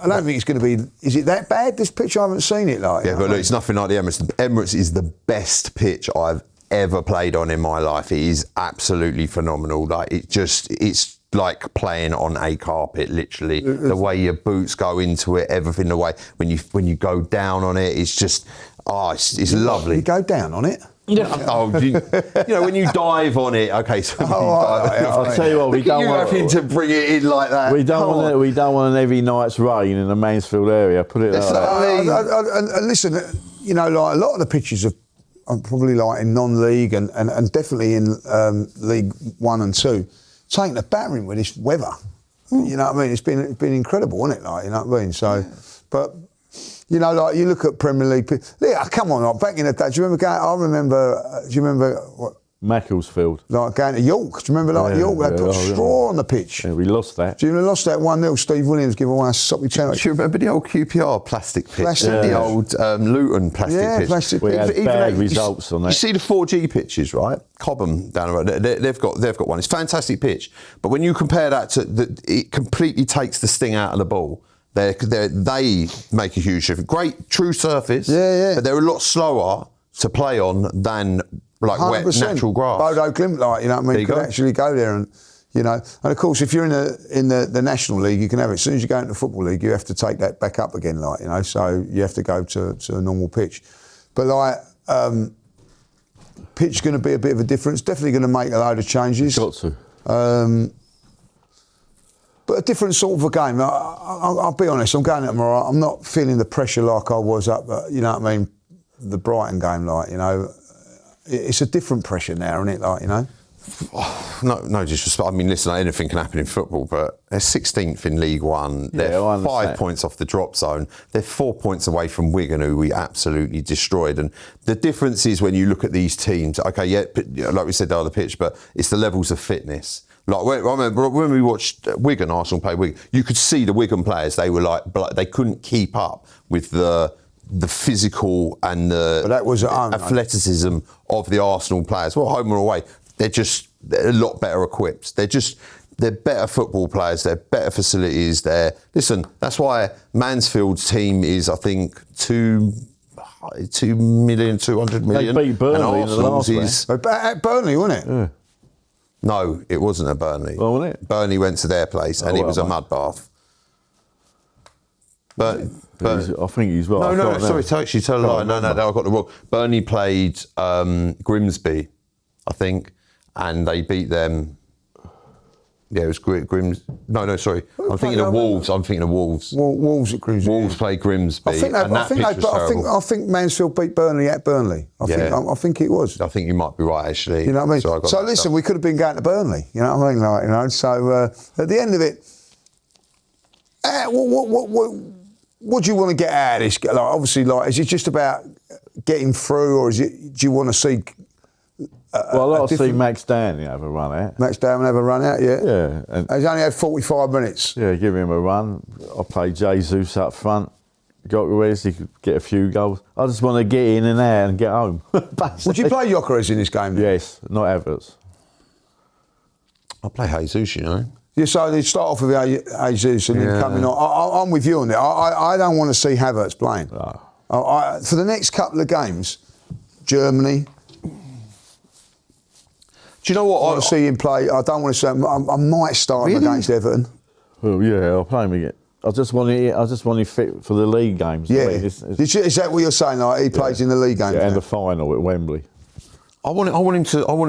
don't think it's going to be. Is it that bad? This pitch, I haven't seen it like. Yeah, but look, it's nothing like the Emirates. The Emirates is the best pitch I've ever played on in my life. It is absolutely phenomenal. It's like playing on a carpet, literally. The way your boots go into it, everything. The way when you go down on it, it's just it's lovely. You go down on it. Yeah. When you dive on it. Okay, so I'll tell you what, we don't want having to bring it in like that. We don't want an every night's rain in the Mansfield area. Put it like that. And listen, like a lot of the pitches probably like in non-league and definitely in League 1 and 2, taking the battering with this weather. You know what I mean? It's been incredible, isn't it? Like, you know what I mean? So, but you know, like you look at Premier League. Yeah, come on, like back in the day. Do you remember going? I remember. Do you remember what? Macclesfield. Like going to York. Do you remember like York? They put straw on the pitch. Yeah, we lost that. Do you remember lost that 1-0? Steve Williams gave away a soppy challenge. Do you remember the old QPR plastic pitch? The old Luton plastic pitch? Yeah, plastic We pitch. had bad results on that. You see the 4G pitches, right? Cobham down the road. They've got one. It's a fantastic pitch. But when you compare that to it completely takes the sting out of the ball. They make a huge difference. Great true surface. Yeah. But they're a lot slower to play on than like 100%. wet natural grass. Bodo Klimt, like, you know what I mean? You could actually go there and, you know. And of course, if you're in the National League, you can have it. As soon as you go into the Football League, you have to take that back up again, like, you know. So you have to go to a normal pitch. But like, pitch is going to be a bit of a difference. Definitely going to make a load of changes. Got to. But a different sort of a game. I'll be honest, I'm going at tomorrow. I'm not feeling the pressure like I was up, you know what I mean, the Brighton game, like, you know. It's a different pressure now, isn't it, like, you know? No disrespect. I mean, listen, anything can happen in football, but they're 16th in League One. They're 5 points off the drop zone. They're 4 points away from Wigan, who we absolutely destroyed. And the difference is when you look at these teams, okay, yeah, like we said, they're on the pitch, but it's the levels of fitness. Like, I remember when we watched Wigan, Arsenal play Wigan, you could see the Wigan players, they were like they couldn't keep up with the physical and the athleticism of the Arsenal players. Well, home or away, they're a lot better equipped. They're better football players. They're better facilities. Listen, that's why Mansfield's team is, I think, 2,200,000,000. They beat Burnley in the last one. At Burnley, wasn't it? Yeah. No, it wasn't at Burnley. Oh, wasn't it? Burnley went to their place and it was a mud bath. But I think he's right. No, sorry, actually tell a lie. No, I got the wrong. Burnley played Grimsby, I think, and they beat them. Yeah, it was No, sorry. I'm thinking of Wolves. Wolves at Grimsby. Wolves played Grimsby. I think Mansfield beat Burnley at Burnley. I think it was. I think you might be right, actually. You know what I mean? So listen, we could have been going to Burnley. You know what I mean? Like, you know. So at the end of it, what do you want to get out of this? Like, obviously, like, is it just about getting through, or do you want to see? Well, I'd like to see Max Downey have a run out. Max Dowman have a run out, yeah? Yeah. And he's only had 45 minutes. Yeah, give him a run. I played Jesus up front. Gyökeres, he could get a few goals. I just want to get in and out and get home. Would you play Gyökeres in this game? Then? Yes, not Havertz. I'll play Jesus, you know. Yeah, so they start off with Jesus and then coming on. I'm with you on that. I don't want to see Havertz playing. No. For the next couple of games, Germany. Do you know what? I want to see him play. I don't want to see him. I might start him against Everton. Oh yeah, I'll play him again. I just want him fit for the league games. Yeah. I mean, is that what you're saying? Like he plays in the league games? Yeah, and the final at Wembley. I want him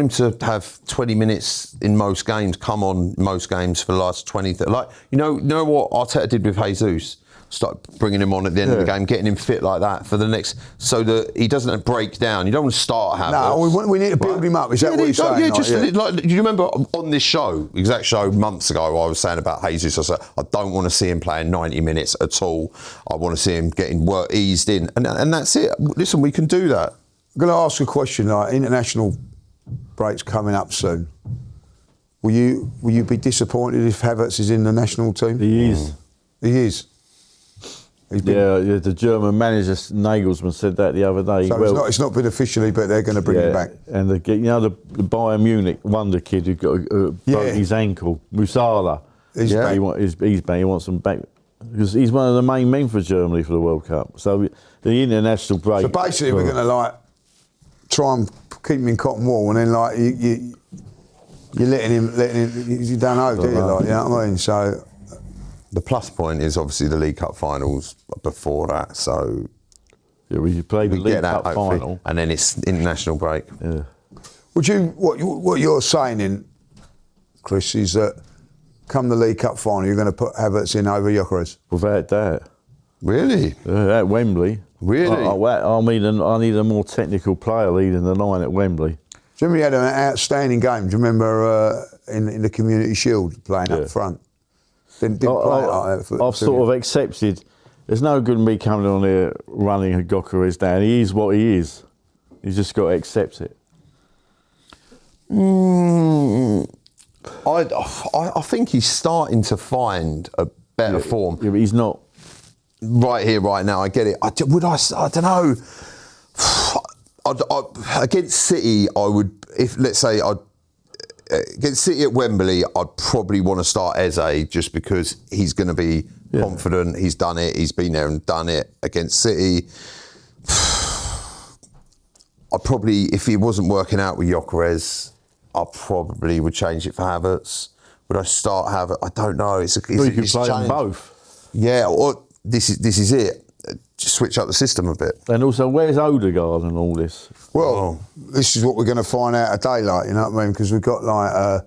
to have 20 minutes in most games. Come on, most games for the last 20. Like you know what Arteta did with Jesus. Start bringing him on at the end of the game, getting him fit like that for the next, so that he doesn't break down. You don't want to start having. No, we need to build him up. Is that what you're saying? Yeah, like, do you remember on this show, exact show months ago, I was saying about Jesus. I said I don't want to see him playing 90 minutes at all. I want to see him getting eased in, and that's it. Listen, we can do that. I'm going to ask a question. Like international breaks coming up soon. Will you be disappointed if Havertz is in the national team? He is. He is. Yeah, the German manager Nagelsmann said that the other day. So it's not been officially, but they're going to bring him back. And the Bayern Munich wonder kid who broke his ankle, Musiala. He's back. He wants him back because he's one of the main men for Germany for the World Cup. So the international break. So basically, we're going to try and keep him in cotton wool, and then you're letting him. You don't know, do you? You know what I mean? So. The plus point is obviously the League Cup finals before that, so yeah, we played the League Cup final, and then it's international break. Yeah. What you're saying, Chris, is that come the League Cup final, you're going to put Havertz in over Gyökeres? Without that. Really? At Wembley. Really? I need a more technical player leading the line at Wembley. Do you remember he had an outstanding game? Do you remember in the Community Shield playing up front? Didn't play like that. I've sort of accepted. There's no good in me coming on here running a Gyökeres down. He is what he is. He's just got to accept it. I think he's starting to find a better form. Yeah, but he's not. Right here, right now, I get it. I don't know. Against City, I would, against City at Wembley, I'd probably want to start Eze just because he's going to be confident. He's done it. He's been there and done it against City. I probably, if he wasn't working out with Gyökeres, I probably would change it for Havertz. Would I start Havertz? I don't know. You could play them both. Yeah, or this is it. Just switch up the system a bit. And also, where's Odegaard and all this? Well, this is what we're going to find out today, like, you know what I mean? Because we've got like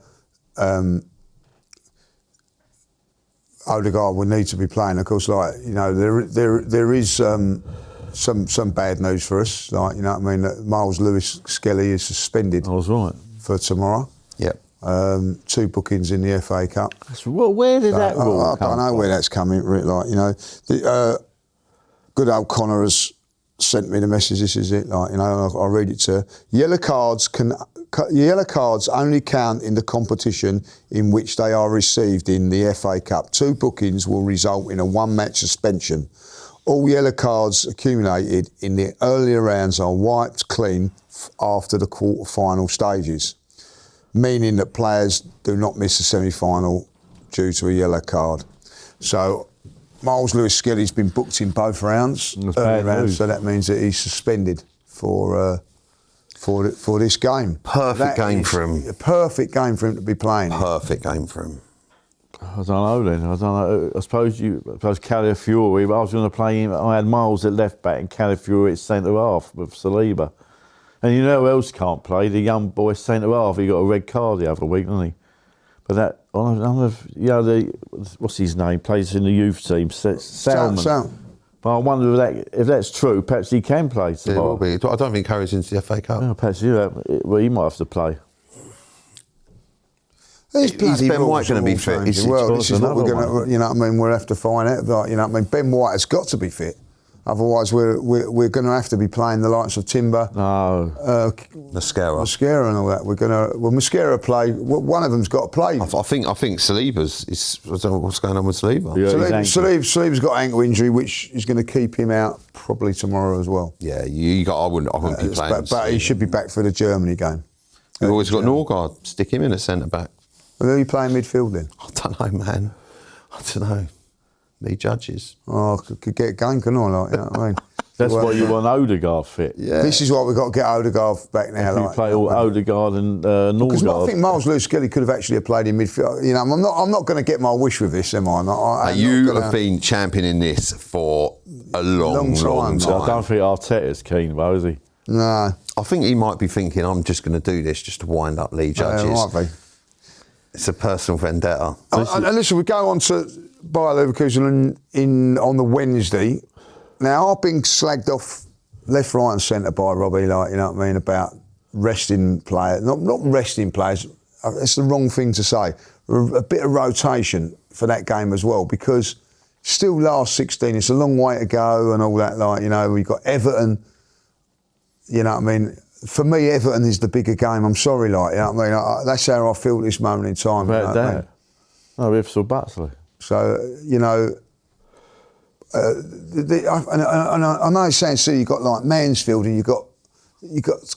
Odegaard would need to be playing. Of course, like, you know, there is some bad news for us. Like, you know what I mean? That Miles Lewis-Skelly is suspended. I was right. For tomorrow. Yep. 2 bookings in the FA Cup. Where did that rule I come don't know from? where that's coming. Like, you know, good old Connor has sent me the message. This is it. Like, you know, I'll read it to her. Yellow cards only count in the competition in which they are received in the FA Cup. 2 bookings will result in a 1-match suspension. All yellow cards accumulated in the earlier rounds are wiped clean after the quarter-final stages, meaning that players do not miss a semi-final due to a yellow card. So Miles Lewis-Skelly's been booked in both rounds, so that means that he's suspended for this game. Perfect game for him. A perfect game for him to be playing. Perfect game for him. I don't know then. I don't know. I suppose Calafiori, I was going to play him. I had Miles at left back and Calafiori at centre half with Saliba. And you know who else can't play? The young boy centre half. He got a red card the other week, didn't he? But that, what's his name? Plays in the youth team, Salmon. But I wonder if that's true. Perhaps he can play tomorrow. I don't think Harry's into the FA Cup. No, perhaps he might have to play. Is Ben White going to be fit? Well, this is what we're going to, you know what I mean, we'll have to find out. But, you know what I mean, Ben White has got to be fit. Otherwise, we're going to have to be playing the likes of Timber, Mascara and all that. Mascara play. One of them's got to play. I think Saliba's. I don't know what's going on with Saliba. Yeah, Saliba's got ankle injury, which is going to keep him out probably tomorrow as well. Yeah, I wouldn't be playing. But he should be back for the Germany game. We've always got Norgard. Stick him in at centre back. Well, who are you playing midfield then? I don't know, man. I don't know. Me judges. Oh, could get going, can I? Like, you know what I mean? That's why you want Odegaard fit. Yeah. This is why we've got to get Odegaard back now. If you play Odegaard and Norgard. Because I think Miles Lewis-Skelly could have actually played in midfield. You know, I'm not going to get my wish with this, am I? You have been championing this for a long time. I don't think Arteta's keen, though, is he? No. I think he might be thinking, I'm just going to do this just to wind up Lee Judges. Might be. It's a personal vendetta. And listen, we go on to Bayer Leverkusen on the Wednesday. Now, I've been slagged off left, right and centre by Robbie, like, you know what I mean, about resting players. Not resting players, it's the wrong thing to say. A bit of rotation for that game as well, because still last 16, it's a long way to go and all that, like, you know, we've got Everton, you know what I mean. For me, Everton is the bigger game. I'm sorry, like, you know what I mean. That's how I feel at this moment in time. About that. I mean? No, ifs or buts, though. So, you know, I know it's saying, so you've got like Mansfield and you've got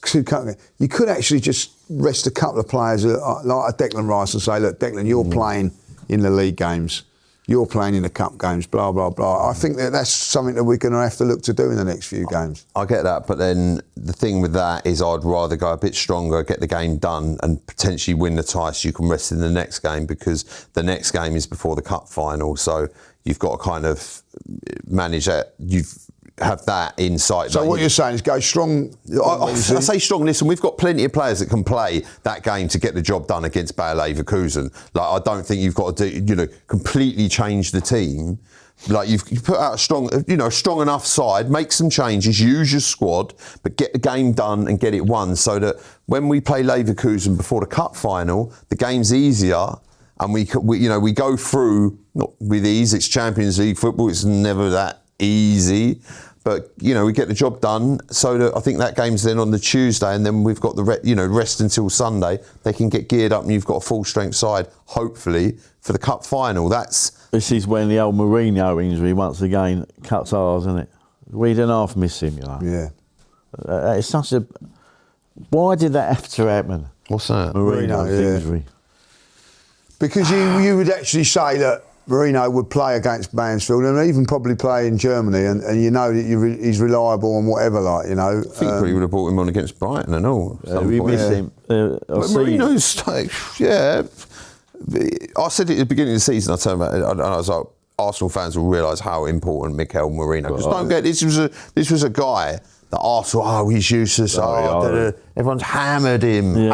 2 companies. You could actually just rest a couple of players like a Declan Rice and say, look, Declan, you're playing in the league games. You're playing in the cup games, blah, blah, blah. I think that's something that we're going to have to look to do in the next few games. I get that, but then the thing with that is I'd rather go a bit stronger, get the game done and potentially win the tie so you can rest in the next game, because the next game is before the cup final. So you've got to kind of manage that. Have that insight. So what you're saying is go strong. I say strong. Listen, we've got plenty of players that can play that game to get the job done against Bayer Leverkusen. Like, I don't think you've got to completely change the team, Like you put out a strong enough side, make some changes, use your squad, but get the game done and get it won, so that when we play Leverkusen before the cup final, the game's easier, and we go through not with ease. It's Champions League football; it's never that easy, but we get the job done. So that I think that game's then on the Tuesday, and then we've got the rest until Sunday. They can get geared up, and you've got a full strength side, hopefully, for the cup final. This is when the old Mourinho injury once again cuts ours, isn't it? We didn't half miss him, Yeah. It's such a. Why did that have to happen? What's that? Mourinho's Mourinho, injury. Because you would actually say that Mourinho would play against Mansfield and even probably play in Germany, and that he's reliable and whatever, I think we would have brought him on against Brighton and all. We miss him. Mourinho's I said it at the beginning of the season. I turned around and I was like, Arsenal fans will realise how important Mikel Mourinho. Because don't get this was a guy that Arsenal, he's useless. Everyone's hammered him.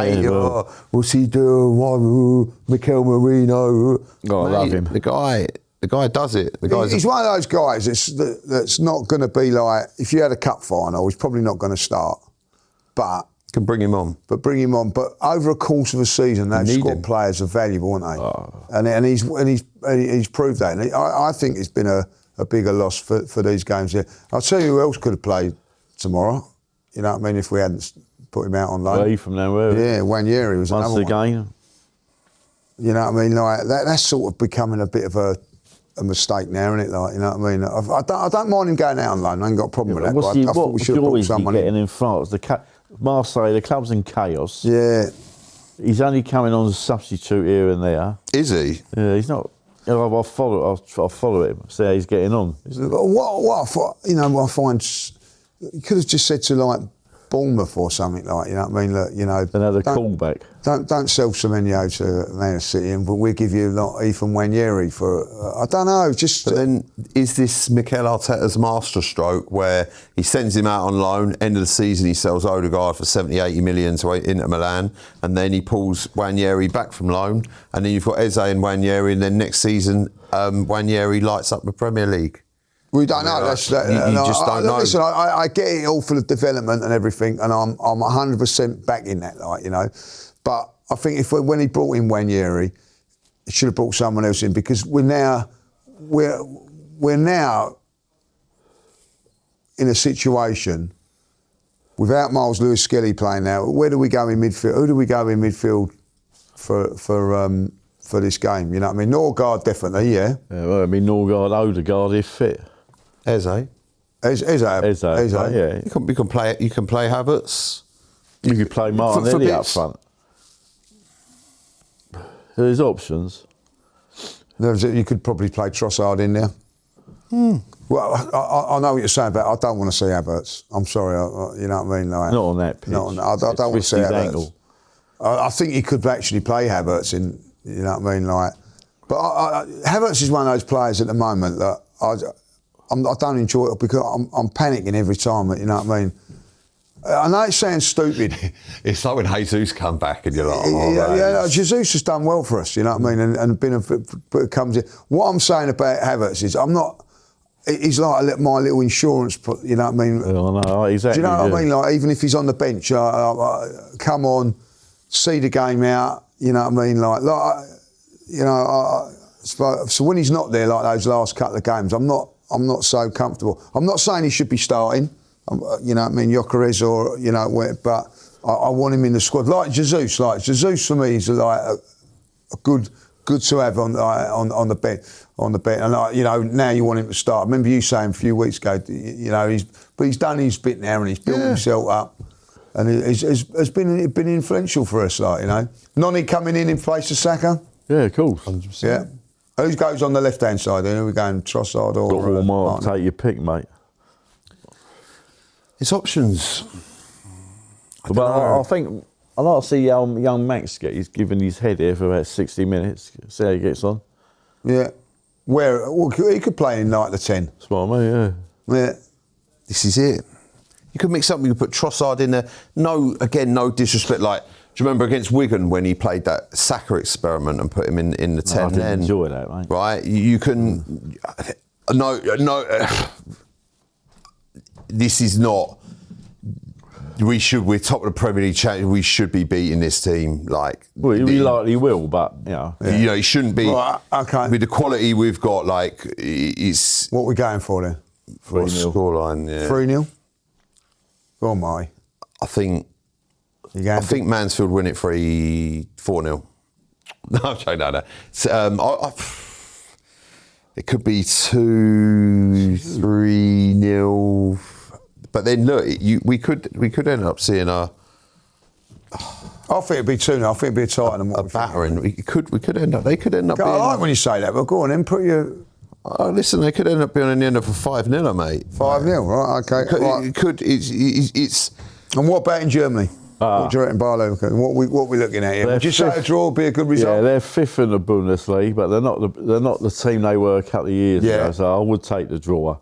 What's he do? Mikel Mourinho. I love him. The guy does it. He's one of those guys that's not going to be like, if you had a cup final, he's probably not going to start, but can bring him on. But over a course of a season, those squad players are valuable, aren't they? And he's proved that. And I think it's been a bigger loss for these games here. I'll tell you who else could have played tomorrow. You know what I mean? If we hadn't put him out on loan. Away from nowhere. Yeah, Wanyeri was another one. Once again. You know what I mean? Like that's sort of becoming a bit of a mistake now, isn't it? Like, you know what I mean? I don't mind him going out on loan. I ain't got a problem with that. I thought we should have brought someone getting in France? Marseille, the club's in chaos. Yeah. He's only coming on as a substitute here and there. Is he? Yeah, he's not. I'll follow him, see how he's getting on. What I find, you could have just said to like Bournemouth or something like, you know what I mean? Look, another callback. Don't sell Semenyo to Man City, but we'll give you Ethan Wanyeri for. I don't know. But then is this Mikel Arteta's masterstroke where he sends him out on loan? End of the season, he sells Odegaard for 70-80 million to Inter Milan, and then he pulls Wanyeri back from loan, and then you've got Eze and Wanyeri, and then next season Wanyeri lights up the Premier League. We don't know. You just don't know. Listen, I get it all for the development and everything, and I'm 100% backing that, But I think when he brought in Wanyeri, he should have brought someone else in, because we're now in a situation without Miles Lewis-Skelly playing now. Where do we go in midfield? Who do we go in midfield for this game? You know what I mean? Norgard definitely, yeah. Well, Norgard, Odegaard if fit. Eze, yeah. You can play Havertz. You could play Martinelli up front. There's options. You could probably play Trossard in there. Well, I know what you're saying, but I don't want to see Havertz. I'm sorry, you know what I mean? Not on that pitch. I don't want to see Havertz. I think he could actually play Havertz in, you know what I mean? But Havertz is one of those players at the moment that I don't enjoy it, because I'm panicking every time, you know what I mean? I know it sounds stupid. It's like when Jesus come back and you're like, Jesus has done well for us, you know what I mean, and been comes in. What I'm saying about Havertz is he's like my little insurance, you know what I mean? Oh, no, exactly. Do you know what I mean? Like, even if he's on the bench, come on, see the game out, you know what I mean? So when he's not there, like those last couple of games, I'm not so comfortable. I'm not saying he should be starting, you know what I mean, Gyökeres or, but I want him in the squad. Like Jesus. Jesus for me is like a good to have on the bench. And now you want him to start. I remember you saying a few weeks ago, he's done his bit now and he's built himself up, and has been influential for us. Noni coming in place of Saka. Yeah, of course. 100%. Yeah. Who goes on the left-hand side then? Are we going Trossard or Mark? Take your pick, mate. It's options. I think I'd like to see young Max he's given his head here for about 60 minutes. See how he gets on. Yeah. He could play in the 10. That's what I mean, yeah. This is it. You could mix up. You could put Trossard in there. No disrespect. Do you remember against Wigan when he played that Saka experiment and put him in the 10? I did enjoy that, mate. Right? You can. No. This is not. We're top of the Premier League. We should be beating this team. Like, well, we likely will, but you know, it shouldn't be. Right, okay. With the quality we've got, like, it's What are we going for then? 3-0. scoreline. Yeah. 3-0? Go on, Marty. I think I think Mansfield win it 4-0. No, I'm joking. No. So, it could be 2-3-0. But then look, we could end up seeing I think it'd be 2-0. I think it'd be a tighter than what we think. battering. We could end up. They could end up. I Being, like when you say that, but go on then, put your listen, they could end up being on the end of a 5-0, mate. 5-0, right? Okay. Right. It could. It's. And what about in Germany? What do you reckon, Barlow? What we looking at here? They're Would you say a fifth. draw would be a good result? Yeah, they're fifth in the Bundesliga, but they're not the team they were a couple of years ago. So I would take the draw,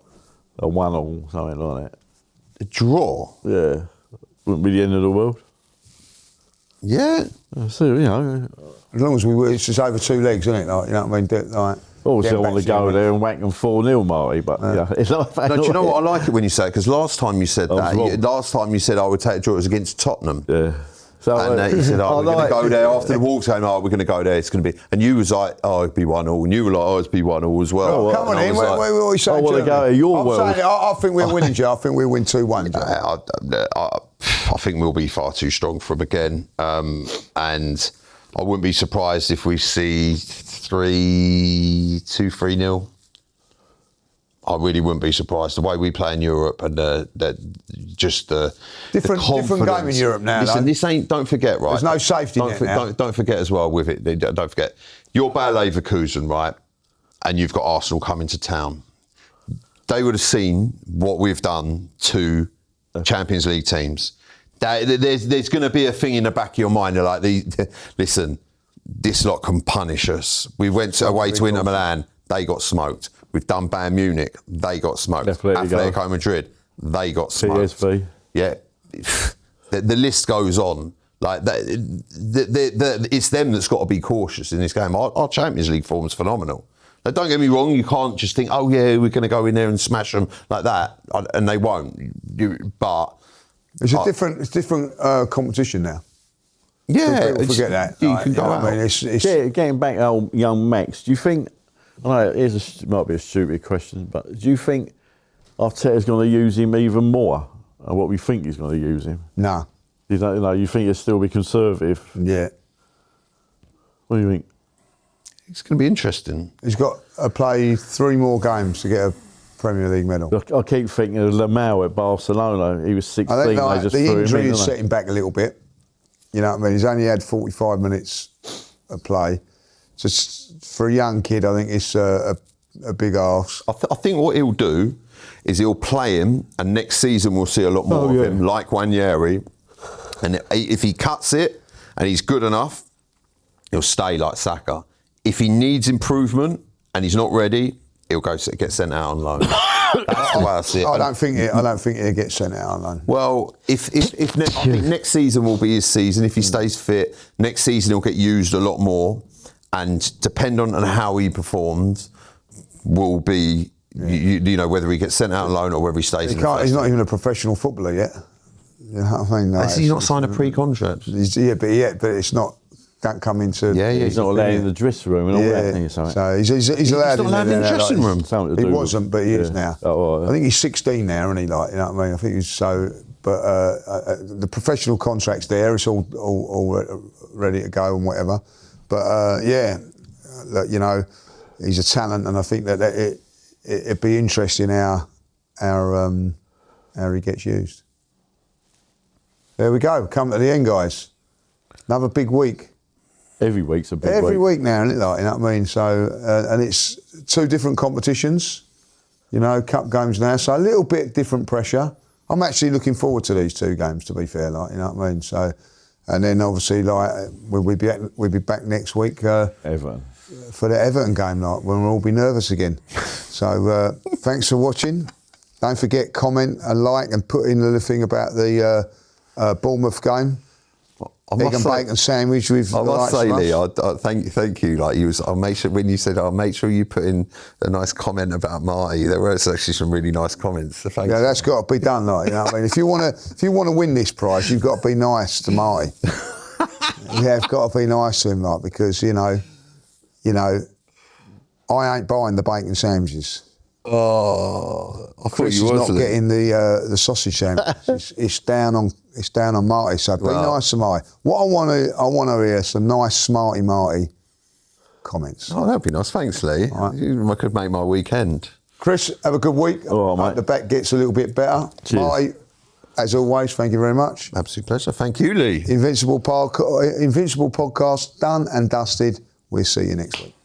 a 1-1, something like that. A draw. Yeah, wouldn't be the end of the world. Yeah. So you know, As long as it's just over 2 legs, isn't it? Like, you know what I mean? Like, obviously I get want to back go it. there and whack them 4-0, Marty. But yeah, it's not. No, do you know what? I like it when you say it, because last time you said I was that. wrong. Last time you said I would take a draw, it was against Tottenham. Yeah. So And you said, I we're going to like- go there after the Wolves game. We're going to go there. It's going to be. And you was like, it'd be 1-0. And you were like, it'd be 1-0 as well. Come on And I in. was like, What are you saying? I wanna go to your world. I think we're winning, Joe. I think we'll win 2-1, Joe. I think we'll be far too strong for them again. And I wouldn't be surprised if we see 3-0. I really wouldn't be surprised. The way we play in Europe and the Different confidence. game in Europe now, Listen, though. this ain't. Don't forget, right? There's no safety net now. Don't forget as well with it. Don't forget, you're Bayer Leverkusen, right? And you've got Arsenal coming to town. They would have seen what we've done to Champions League teams. There's going to be a thing in the back of your mind. They're like, listen, this lot can punish us. We went away to Inter Milan. They got smoked. We've done Bayern Munich. They got smoked. Atletico Madrid. They got smoked. PSV. Yeah. The list goes on. Like it's them that's got to be cautious in this game. Our Champions League form's phenomenal. Now, don't get me wrong. You can't just think, oh yeah, we're going to go in there and smash them like that, and they won't. But It's different competition now. Yeah, People forget that. You like, can go know out. what I mean, it's Getting back to young Max, do you think? I know it might be a stupid question, but do you think Arteta's going to use him even more than what we think he's going to use him? no. You think he'll still be conservative? Yeah. What do you think? It's going to be interesting. He's got to play 3 more games to get a Premier League medal. I keep thinking of Lamau at Barcelona. He was 16. I think They just the threw him injury in, is didn't they? setting back a little bit. You know what I mean? He's only had 45 minutes of play. So for a young kid, I think it's a big arse. I think what he'll do is he'll play him, and next season we'll see a lot more of him, like Wanyeri. And if he cuts it and he's good enough, he'll stay like Saka. If he needs improvement and he's not ready, he'll get sent out on loan. That's the way I see it. I don't think he'll get sent out on loan. Well, I think next season will be his season. If he stays fit, next season he'll get used a lot more, and depending on how he performs, will be you know, whether he gets sent out on loan or whether he stays. He's not even a professional footballer yet. You know what I mean? Has he not signed a pre-contract? But it's not. Don't come into. Yeah. He's not allowed in the dressing room and all that thing. So he's allowed. not allowed in the dressing room. Something to He do with- wasn't, but he is now. Oh, right. I think he's 16 now, isn't he? Like, you know what I mean? I think he's so. But the professional contract's there. It's all ready to go and whatever. But look, you know, he's a talent, and I think that it'd be interesting how he gets used. There we go. Come to the end, guys. Another big week. Every week's a big Every week. week now, isn't it? Like, you know what I mean? So, and it's 2 different competitions, you know, cup games now. So a little bit different pressure. I'm actually looking forward to these 2 games, to be fair, like, you know what I mean? So, and then obviously, like, we'll be back next week Everton. for the Everton game, like, when we'll all be nervous again. So, thanks for watching. Don't forget, comment and like, and put in the thing about the Bournemouth game. I egg and bacon sandwich with I the must likes say, of Lee, us. thank you. Like I'll make sure when you said, I'll make sure you put in a nice comment about Marty. There were actually some really nice comments. So thanks. Yeah, that's got to be done, like, you know what I mean? If you want to win this prize, you've got to be nice to Marty. You have got to be nice to him, like, because you know, I ain't buying the bacon sandwiches. Oh, I thought Chris you is was not getting the sausage sandwich. it's down on Marty. So be nice to Marty. What I want to hear some nice smarty Marty comments. Oh, that'd be nice. Thanks, Lee. Right. I could make my weekend. Chris, have a good week. All right, Hope mate. the back gets a little bit better. Cheers. Marty, as always, thank you very much. Absolute pleasure. Thank you, Lee. Invincible podcast done and dusted. We'll see you next week.